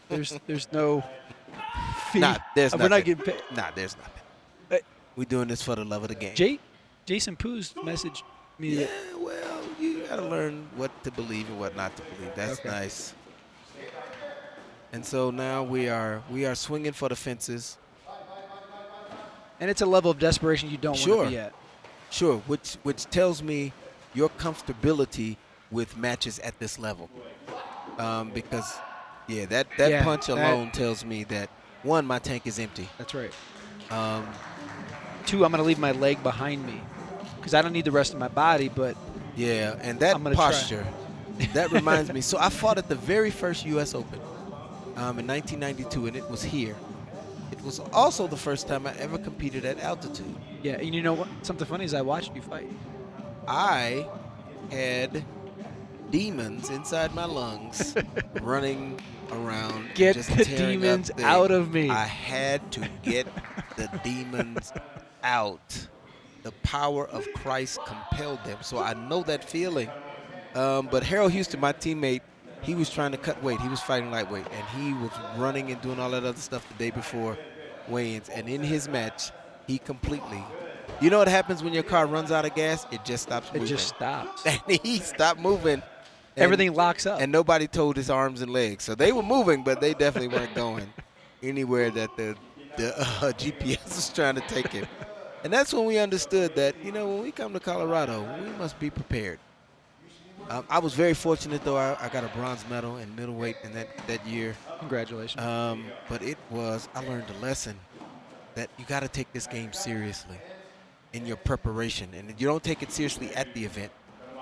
There's no fee.
There's nothing.
We're not getting paid.
There's nothing. We're doing this for the love of the game.
Jason Poo's messaged me.
Yeah, well, you got to learn what to believe and what not to believe. That's
okay.
Nice. And so now we are swinging for the fences.
And it's a level of desperation you don't want to be at.
Sure, which tells me your comfortability with matches at this level. Because, that punch alone tells me that, 1, my tank is empty.
That's right. 2, I'm going to leave my leg behind me. because I don't need the rest of my body, but
Yeah, and that
I'm gonna
posture, that reminds me. So I fought at the very first U.S. Open in 1992, and it was here. It was also the first time I ever competed at altitude.
yeah. And you know what? Something funny is I watched you fight.
I had demons inside my lungs running around and
Get
just
the
tearing
demons
up
out
things.
of me.
I had to get the demons out. The power of Christ compelled them. So I know that feeling. But Harold Houston, my teammate, he was trying to cut weight. He was fighting lightweight, and he was running and doing all that other stuff the day before weigh-ins. And in his match, he completely. You know what happens when your car runs out of gas? It just stops moving.
It just stops.
And he stopped moving.
Everything locks up.
And nobody told his arms and legs. So they were moving, but they definitely weren't going anywhere that the GPS was trying to take him. And that's when we understood that, when we come to Colorado, we must be prepared. I was very fortunate, though. I got a bronze medal in middleweight in that year.
Congratulations.
But I learned a lesson that you got to take this game seriously in your preparation. And you don't take it seriously at the event.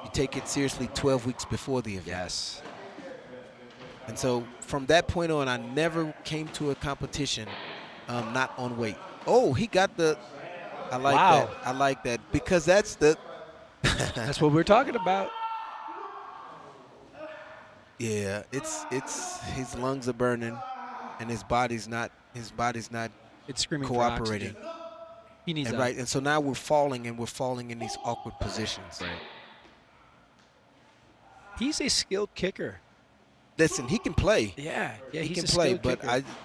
You take it seriously 12 weeks before the event.
Yes.
And so from that point on, I never came to a competition not on weight. Oh, he got the – I like
Wow.
that. I like that because that's the –
That's what we're talking about.
Yeah, it's his lungs are burning, and his body's not
It's screaming
cooperating.
for oxygen. He needs
And
that.
right, and so now we're falling in these awkward positions.
Right. He's a skilled kicker.
Listen, he can play.
Yeah,
He
he's
can
a
play,
skilled
but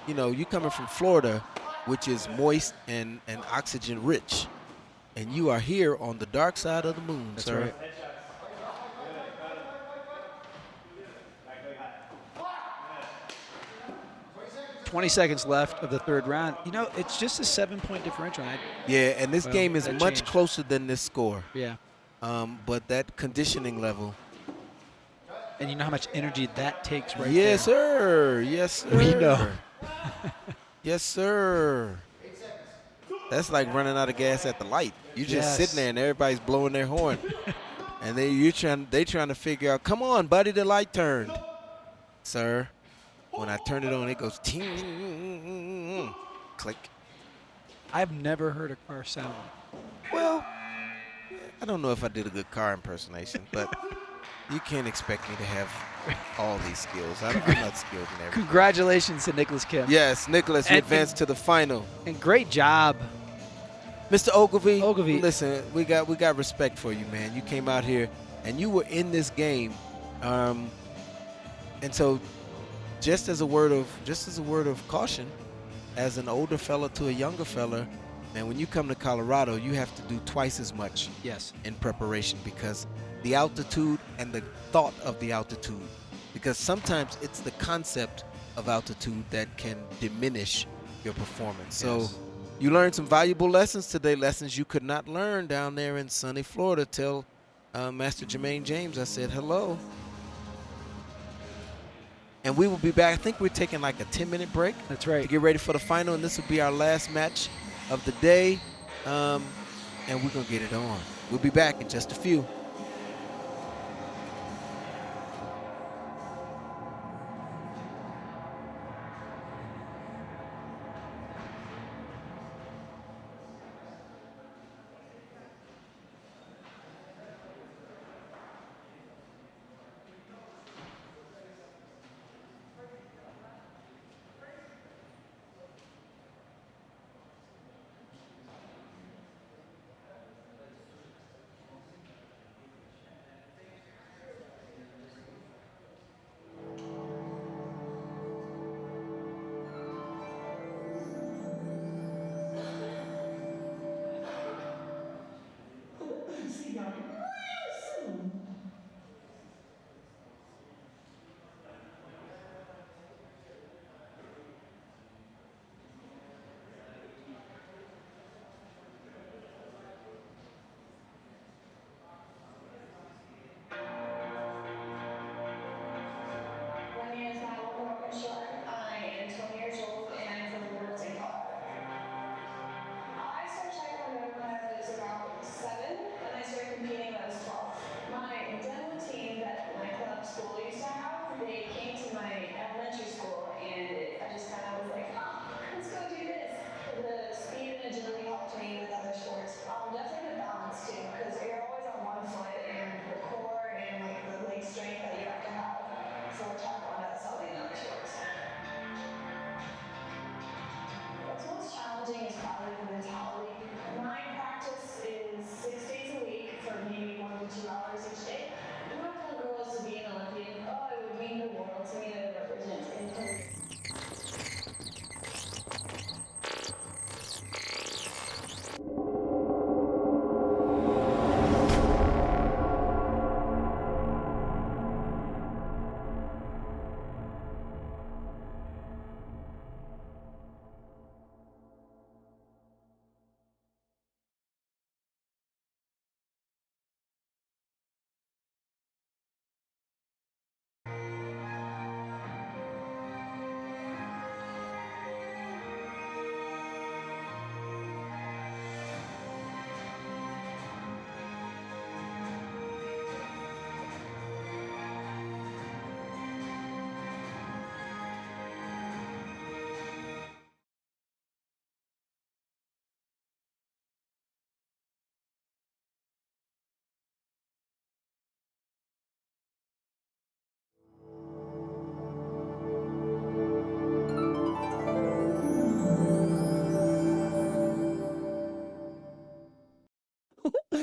kicker.
you coming from Florida, which is moist and oxygen rich, and you are here on the dark side of the moon,
That's
sir.
right. $20 seconds left of the third round. It's just a 7-point differential.
Yeah, and this game is
that
much
changed.
closer than this score.
Yeah.
But that conditioning level.
And you know how much energy that takes right
Yes,
there.
sir. Yes, sir.
We know.
Yes, sir. That's like running out of gas at the light. You're just sitting there and everybody's blowing their horn. And they trying to figure out, come on, buddy, the light turned. Sir, when I turn it on, it goes ting, click.
I've never heard a car sound like
Well, I don't know if I did a good car impersonation, but you can't expect me to have all these skills. I'm not skilled in everything.
Congratulations to Nicholas Kim.
Yes, Nicholas, you
And-
advanced to the final.
And great job.
Mr. Ogilvie,
Ogilvie.
listen, we got respect for you, man. You came out here and you were in this game, and so just as a word of caution, as an older fella to a younger fella, man, when you come to Colorado, you have to do twice as much
Yes.
in preparation because the altitude and the thought of the altitude, because sometimes it's the concept of altitude that can diminish your performance. So.
Yes.
You learned some valuable lessons today, lessons you could not learn down there in sunny Florida. Tell Master Jermaine James I said hello. And we will be back. I think we're taking like a 10-minute break.
That's right.
To get ready for the final, and this will be our last match of the day. And we're going to get it on. We'll be back in just a few.
part of the mentality. My practice is 6 days a week for maybe 1 to 2 hours each day. My whole goal is to be an Olympian. Oh, it would mean the world to me that it represents income.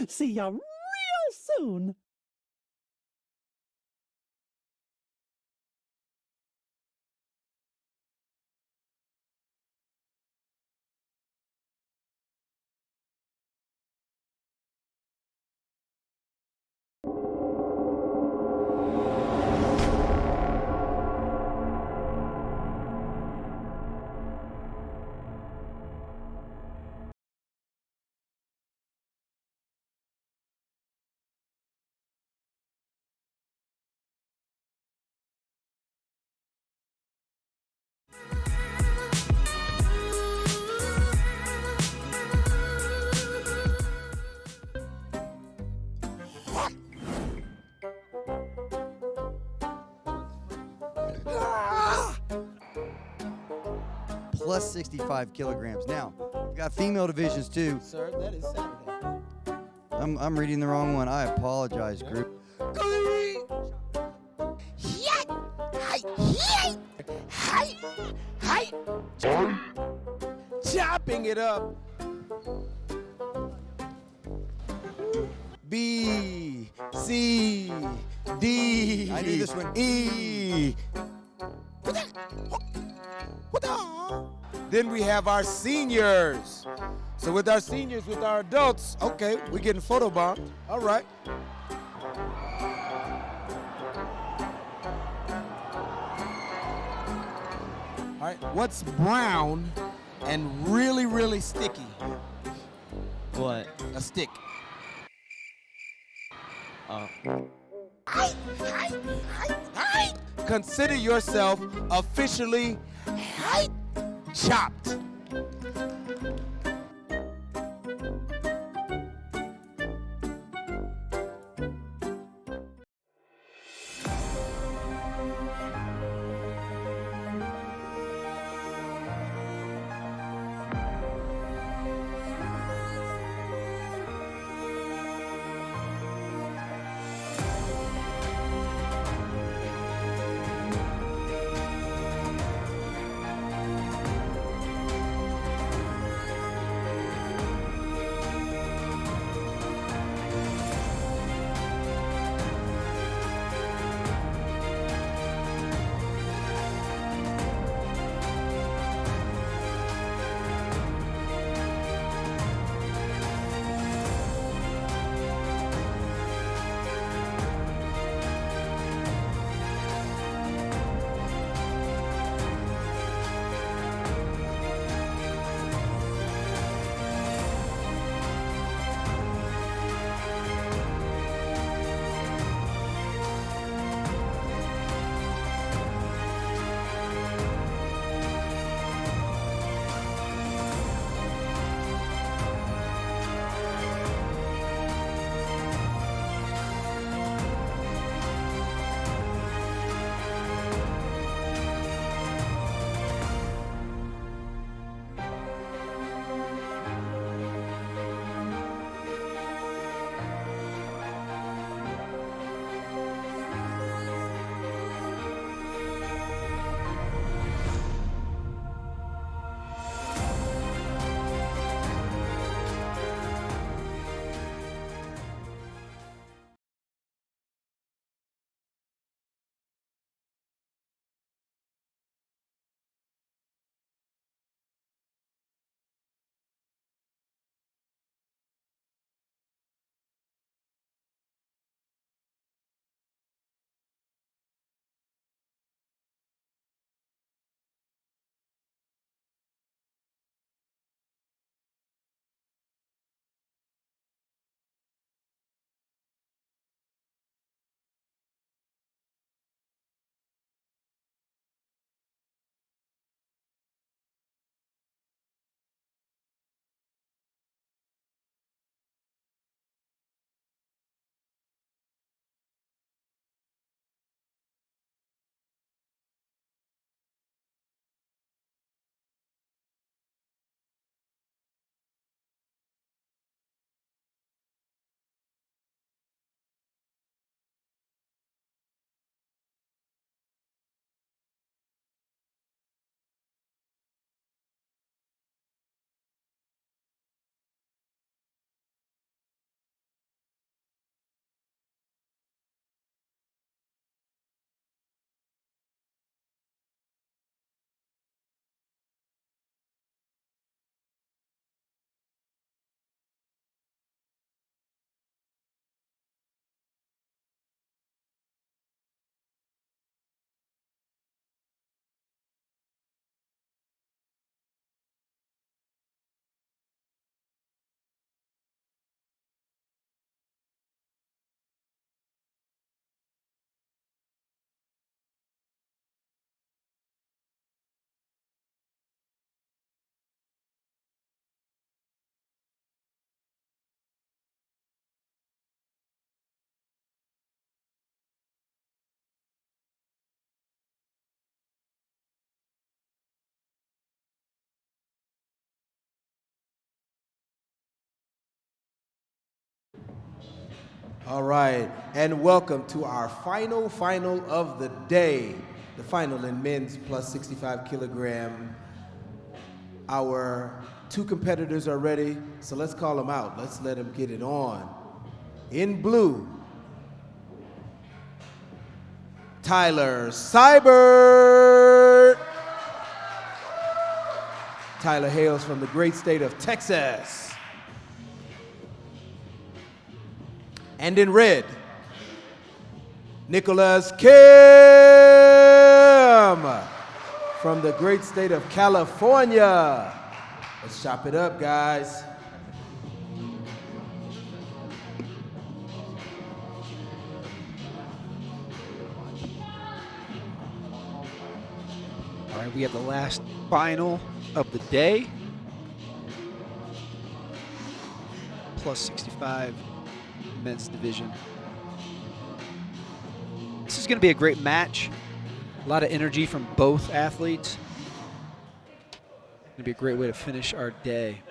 See ya real soon.
Plus 65 kilograms. Now, we've got female divisions too.
Sir, that is Saturday.
I'm reading the wrong one. I apologize, group.
Chopping it up. B, C, D,
I knew this one.
E. Then we have our seniors. So with our seniors, with our adults, okay, we're getting photobombed. All right. All right, what's brown and really, really sticky?
What?
A stick. Consider yourself officially chopped. All right, and welcome to our final of the day. The final in men's plus 65 kilogram. Our 2 competitors are ready, so let's call them out. Let's let them get it on. In blue, Tyler Siebert. Tyler hails from the great state of Texas. And in red, Nicholas Kim from the great state of California. Let's chop it up, guys.
All right, we have the last final of the day. Plus 65 men's division. This is going to be a great match. A lot of energy from both athletes. Going to be a great way to finish our day.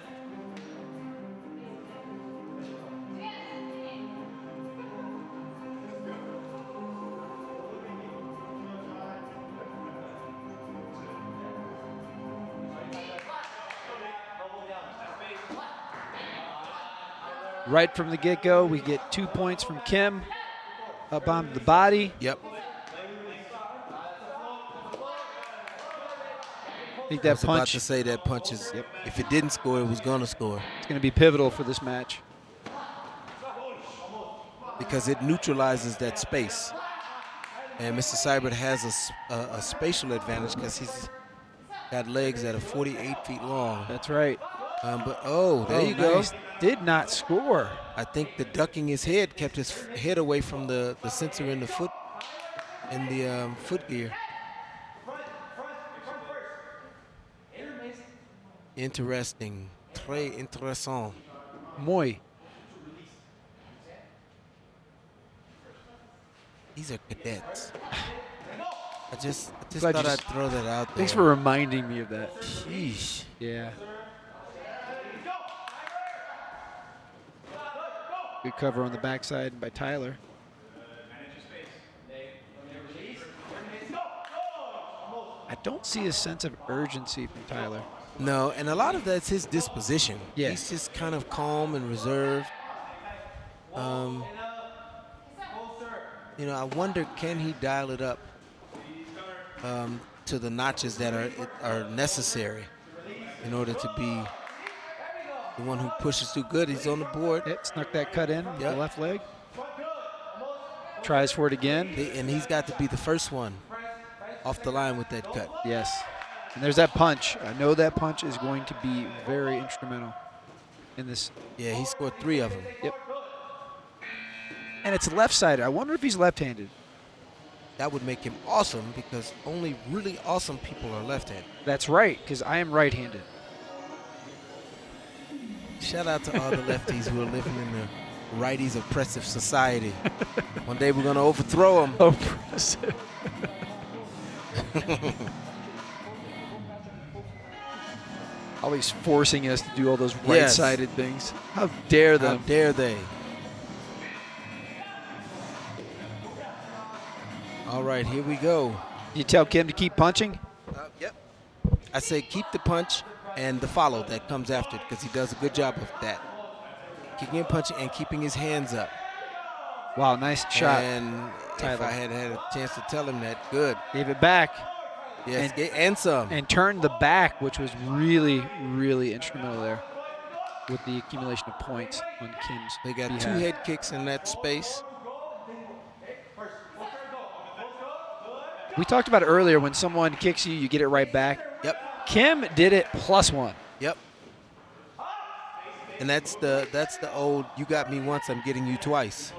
Right from the get-go, we get 2 points from Kim up on the body.
Yep.
I think
I
that
was about
punch
to say that punch is, if it didn't score, it was going to score.
is going to be pivotal for this match.
Because it neutralizes that space. And Mr. Siebert has a spatial advantage because he's got legs that are 48 feet long.
That's right.
But, there you
nice.
go.
Did not score.
I think the ducking his head kept his head away from the sensor in the foot, foot gear. Interesting. Très intéressant.
Muy.
These are cadets. I just
Glad
thought
you
I'd throw that out there.
Thanks for reminding me of that.
Sheesh.
Yeah. Good cover on the backside by Tyler. I don't see a sense of urgency from Tyler.
No, and a lot of that's his disposition.
Yeah.
He's just kind of calm and reserved. I wonder, can he dial it up to the notches that are necessary in order to be the one who pushes through. Good, he's on the board.
It snuck that cut in with the
Yep.
left leg. Tries for it again.
And he's got to be the first one off the line with that cut.
Yes. And there's that punch. I know that punch is going to be very instrumental in this.
Yeah, he scored 3 of them.
Yep. And it's left-sided. I wonder if he's left-handed.
That would make him awesome because only really awesome people are left-handed.
That's right, because I am right-handed.
Shout out to all the lefties who are living in the righties oppressive society. One day we're going to overthrow them.
Oppressive. Always forcing us to do all those right-sided things. How dare them?
How dare they? All right, here we go.
You tell Kim to keep punching?
Yep. I say keep the punch and the follow that comes after it because he does a good job of that. Kicking and punching and keeping his hands up.
Wow, nice shot.
And
Tyler.
if I had had a chance to tell him that, good.
Gave it back.
Yes, and some.
And turned the back, which was really, really instrumental there with the accumulation of points on Kim's
They got
behalf.
2 head kicks in that space.
We talked about it earlier. When someone kicks you, you get it right back.
Yep.
Kim did it +1.
Yep. And that's the old "you got me once, I'm getting you twice."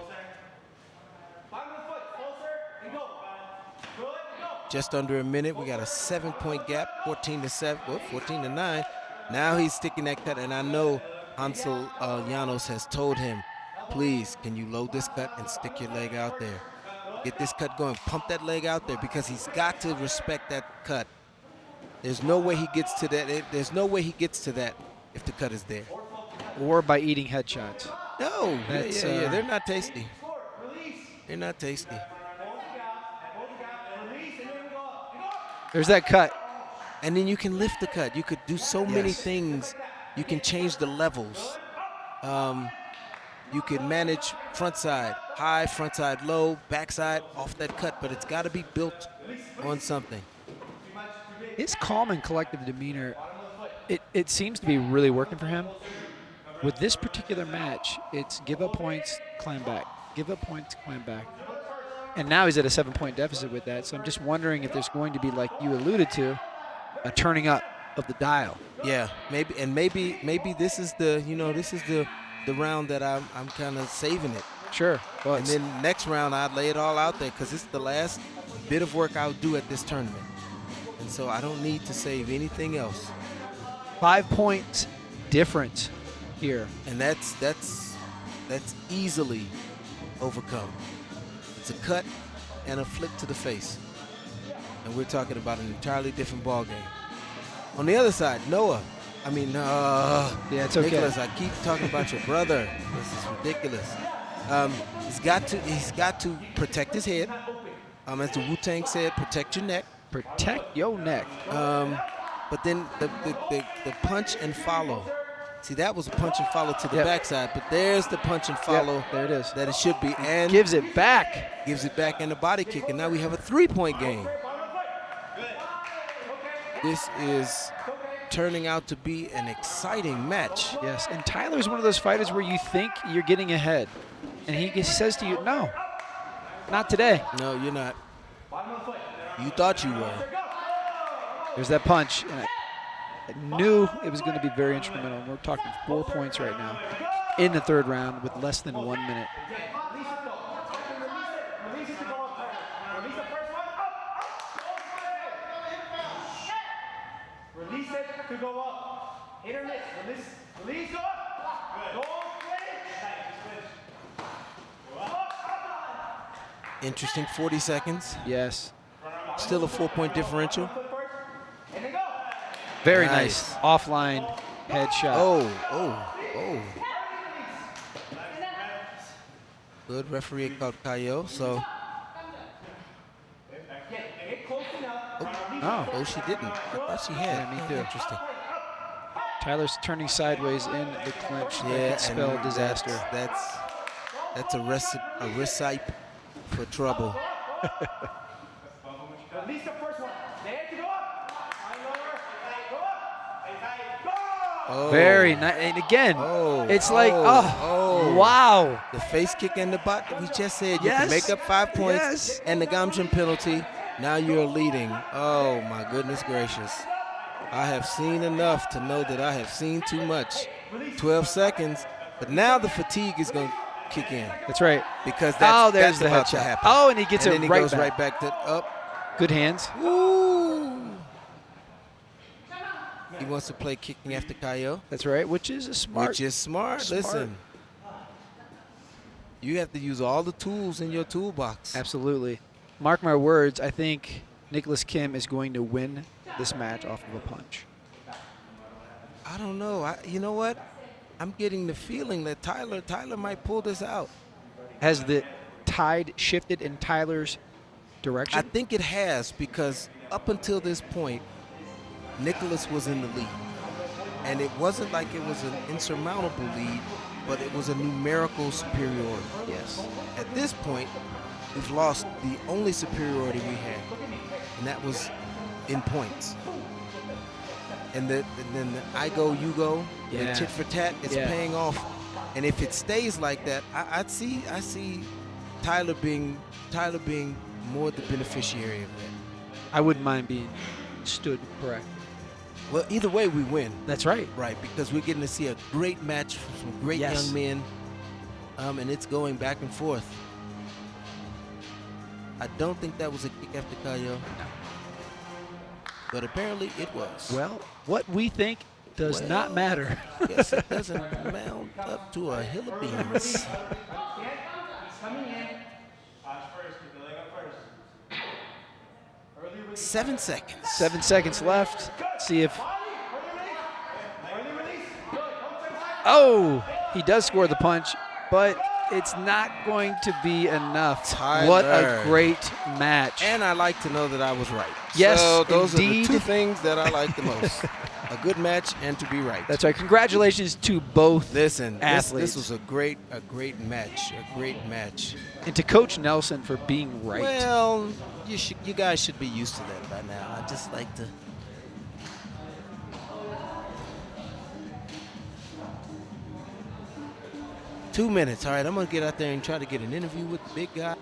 Just under a minute, we got a 7-point gap, 14-7, 14-9. Now he's sticking that cut, and I know Hansel Llanos has told him, please, can you load this cut and stick your leg out there? Get this cut going, pump that leg out there because he's got to respect that cut. There's no way he gets to that. There's no way he gets to that if the cut is there.
Or by eating headshots.
No,
That's,
yeah, they're not tasty. They're not tasty.
There's that cut.
And then you can lift the cut. You could do so many
Yes.
things. You can change the levels. You can manage front side, high, front side, low, backside, off that cut, but it's got to be built on something.
His calm and collective demeanor, it seems to be really working for him. With this particular match, it's give up points, climb back. Give up points, climb back. And now he's at a 7-point deficit with that. So I'm just wondering if there's going to be, like you alluded to, a turning up of the dial.
Yeah, maybe this is the the round that I'm kind of saving it.
Sure. Well,
And then next round I'd lay it all out there because it's the last bit of work I'll do at this tournament. And so I don't need to save anything else.
5 points difference here.
And that's easily overcome. It's a cut and a flick to the face. And we're talking about an entirely different ball game. On the other side, yeah,
it's okay.
Nicholas, I keep talking about your brother. This is ridiculous. He's got to protect his head. As the Wu-Tang said, protect your neck.
Protect your neck.
But then the punch and follow. See, that was a punch and follow to the backside, but there's the punch and follow.
There it is.
That it should be. And
Gives it back.
gives it back in the body kick, and now we have a 3-point game. This is turning out to be an exciting match.
Yes, and Tyler's one of those fighters where you think you're getting ahead. And he says to you, no, not today.
No, you're not. You thought you were.
There's that punch. And I knew it was going to be very instrumental. We're talking 4 points right now in the third round with less than 1 minute.
Release it to go up. Internet. Release go up. Go
Interesting 40 seconds.
Yes.
Still a 4-point differential.
Very
Nice.
nice. Offline headshot.
Oh. Good referee called Cayo. So,
Oh,
she didn't. I thought she had.
Yeah, me too.
Interesting.
Tyler's turning sideways in the clinch. That could spell
and
disaster.
That's a recipe for trouble.
Release the first one. There to go up. Go up.
Oh.
Very nice. And again, it's like,
oh.
wow.
The face kick and the butt that we just said. You
Yes.
can make up 5 points
Yes.
and the Gamjin penalty. Now you're leading. Oh, my goodness gracious. I have seen enough to know that I have seen too much. 12 seconds. But now the fatigue is going to kick in.
That's right.
Because that's
there's the
about to
headshot.
happen.
Oh, and he gets
and
it
then he
right
goes
back.
right back to up.
Good hands.
Ooh. He wants to play kicking after Cayo.
That's right, which is a smart.
Which is smart.
Smart.
Listen. You have to use all the tools in your toolbox.
Absolutely. Mark my words, I think Nicholas Kim is going to win this match off of a punch.
I don't know. You know what? I'm getting the feeling that Tyler might pull this out.
Has the tide shifted in Tyler's direction?
I think it has, because up until this point, Nicholas was in the lead. And it wasn't like it was an insurmountable lead, but it was a numerical superiority.
Yes.
At this point, we've lost the only superiority we had, and that was in points. And then the I go, you go, the
Yeah.
tit for tat is
Yeah.
paying off. And if it stays like that, I see Tyler being more the beneficiary of that.
I wouldn't mind being stood correct.
Well, either way, we win.
That's right.
Right, because we're getting to see a great match from some great
Yes.
young men, and it's going back and forth. I don't think that was a kick after Cayo, but apparently it was.
Well, what we think does not matter.
Yes, it doesn't mount up to a hill of beans.
Coming in.
7 seconds.
7 seconds left. See if. Oh, he does score the punch, but it's not going to be enough.
Tyler.
What a great match.
And I like to know that I was right.
Yes,
so those
indeed.
are the two things that I like the most. A good match and to be right.
That's right. Congratulations to both athletes.
This was a great match. A great match.
And to Coach Nelson for being right.
Well, you guys should be used to that by now. I just like to. Two minutes. All right, I'm going to get out there and try to get an interview with the big guy.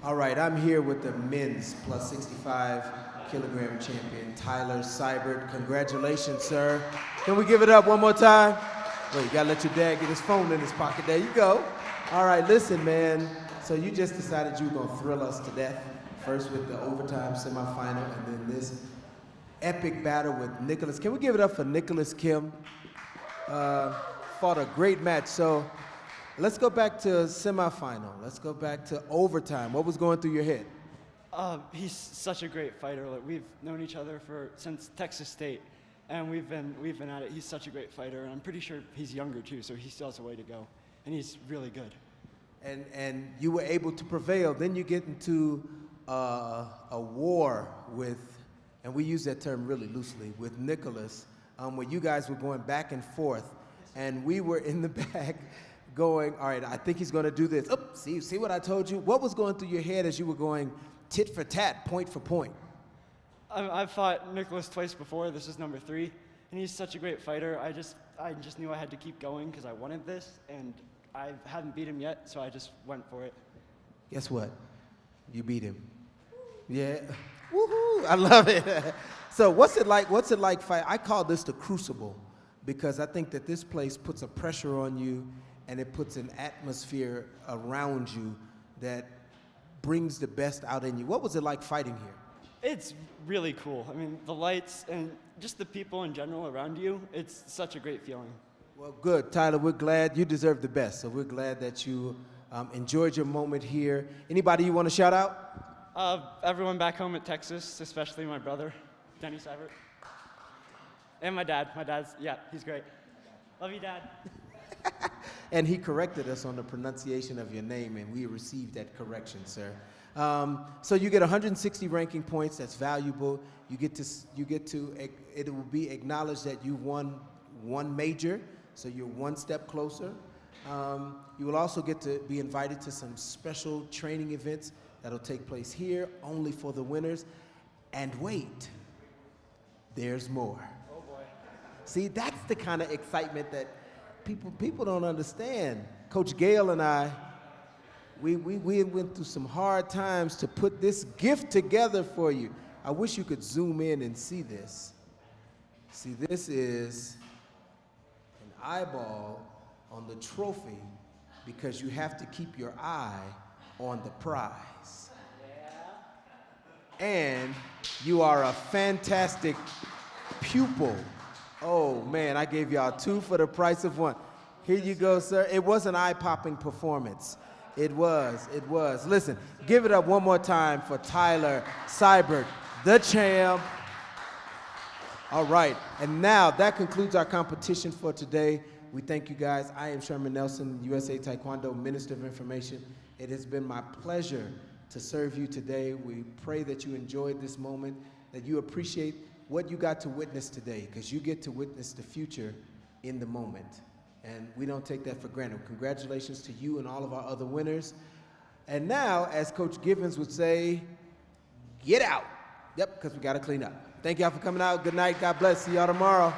All right, I'm here with the men's plus 65 kilogram champion, Tyler Siebert. Congratulations, sir. Can we give it up one more time? Wait, you gotta let your dad get his phone in his pocket. There you go. All right, listen, man. So you just decided you were gonna thrill us to death. First with the overtime semifinal, and then this epic battle with Nicholas. Can we give it up for Nicholas Kim? Fought a great match. So let's go back to semifinal. Let's go back to overtime. What was going through your head?
He's such a great fighter. Like, we've known each other since Texas State, and we've been at it. He's such a great fighter, and I'm pretty sure he's younger too, so he still has a way to go, and he's really good.
And you were able to prevail. Then you get into a war with, and we use that term really loosely, with Nicholas, where you guys were going back and forth, and we were in the back going, all right, I think he's going to do this. Oh, see what I told you? What was going through your head as you were going tit for tat, point for point?
I've fought Nicholas twice before. This is number 3, and he's such a great fighter. I just knew I had to keep going because I wanted this, and I hadn't beat him yet, so I just went for it.
Guess what? You beat him. Yeah. Woohoo! I love it. So what's it like fight? I call this the crucible because I think that this place puts a pressure on you and it puts an atmosphere around you that brings the best out in you. What was it like fighting here?
It's really cool. I mean, the lights and just the people in general around you, it's such a great feeling.
Well, good, Tyler. We're glad you deserve the best. So we're glad that you enjoyed your moment here. Anybody you want to shout out?
Everyone back home at Texas, especially my brother, Denny Siebert. And my dad. He's great. Love you, Dad.
And he corrected us on the pronunciation of your name, and we received that correction, sir. So you get 160 ranking points. That's valuable. You get to. It will be acknowledged that you won one major, so you're one step closer. You will also get to be invited to some special training events that'll take place here, only for the winners. And wait, there's more.
Oh boy.
See, that's the kind of excitement that people don't understand. Coach Gale and I, we went through some hard times to put this gift together for you. I wish you could zoom in and see this. See, this is an eyeball on the trophy because you have to keep your eye on the prize. and you are a fantastic pupil. Oh man, I gave y'all 2 for the price of 1. Here you go, sir. It was an eye-popping performance. It was. Listen, give it up one more time for Tyler Siebert, the champ. All right, and now that concludes our competition for today. We thank you guys. I am Sherman Nelson, USA Taekwondo Minister of Information. It has been my pleasure to serve you today. We pray that you enjoyed this moment, that you appreciate what you got to witness today, because you get to witness the future in the moment. And we don't take that for granted. Congratulations to you and all of our other winners. And now, as Coach Givens would say, get out. Yep, because we got to clean up. Thank y'all for coming out. Good night. God bless. See y'all tomorrow.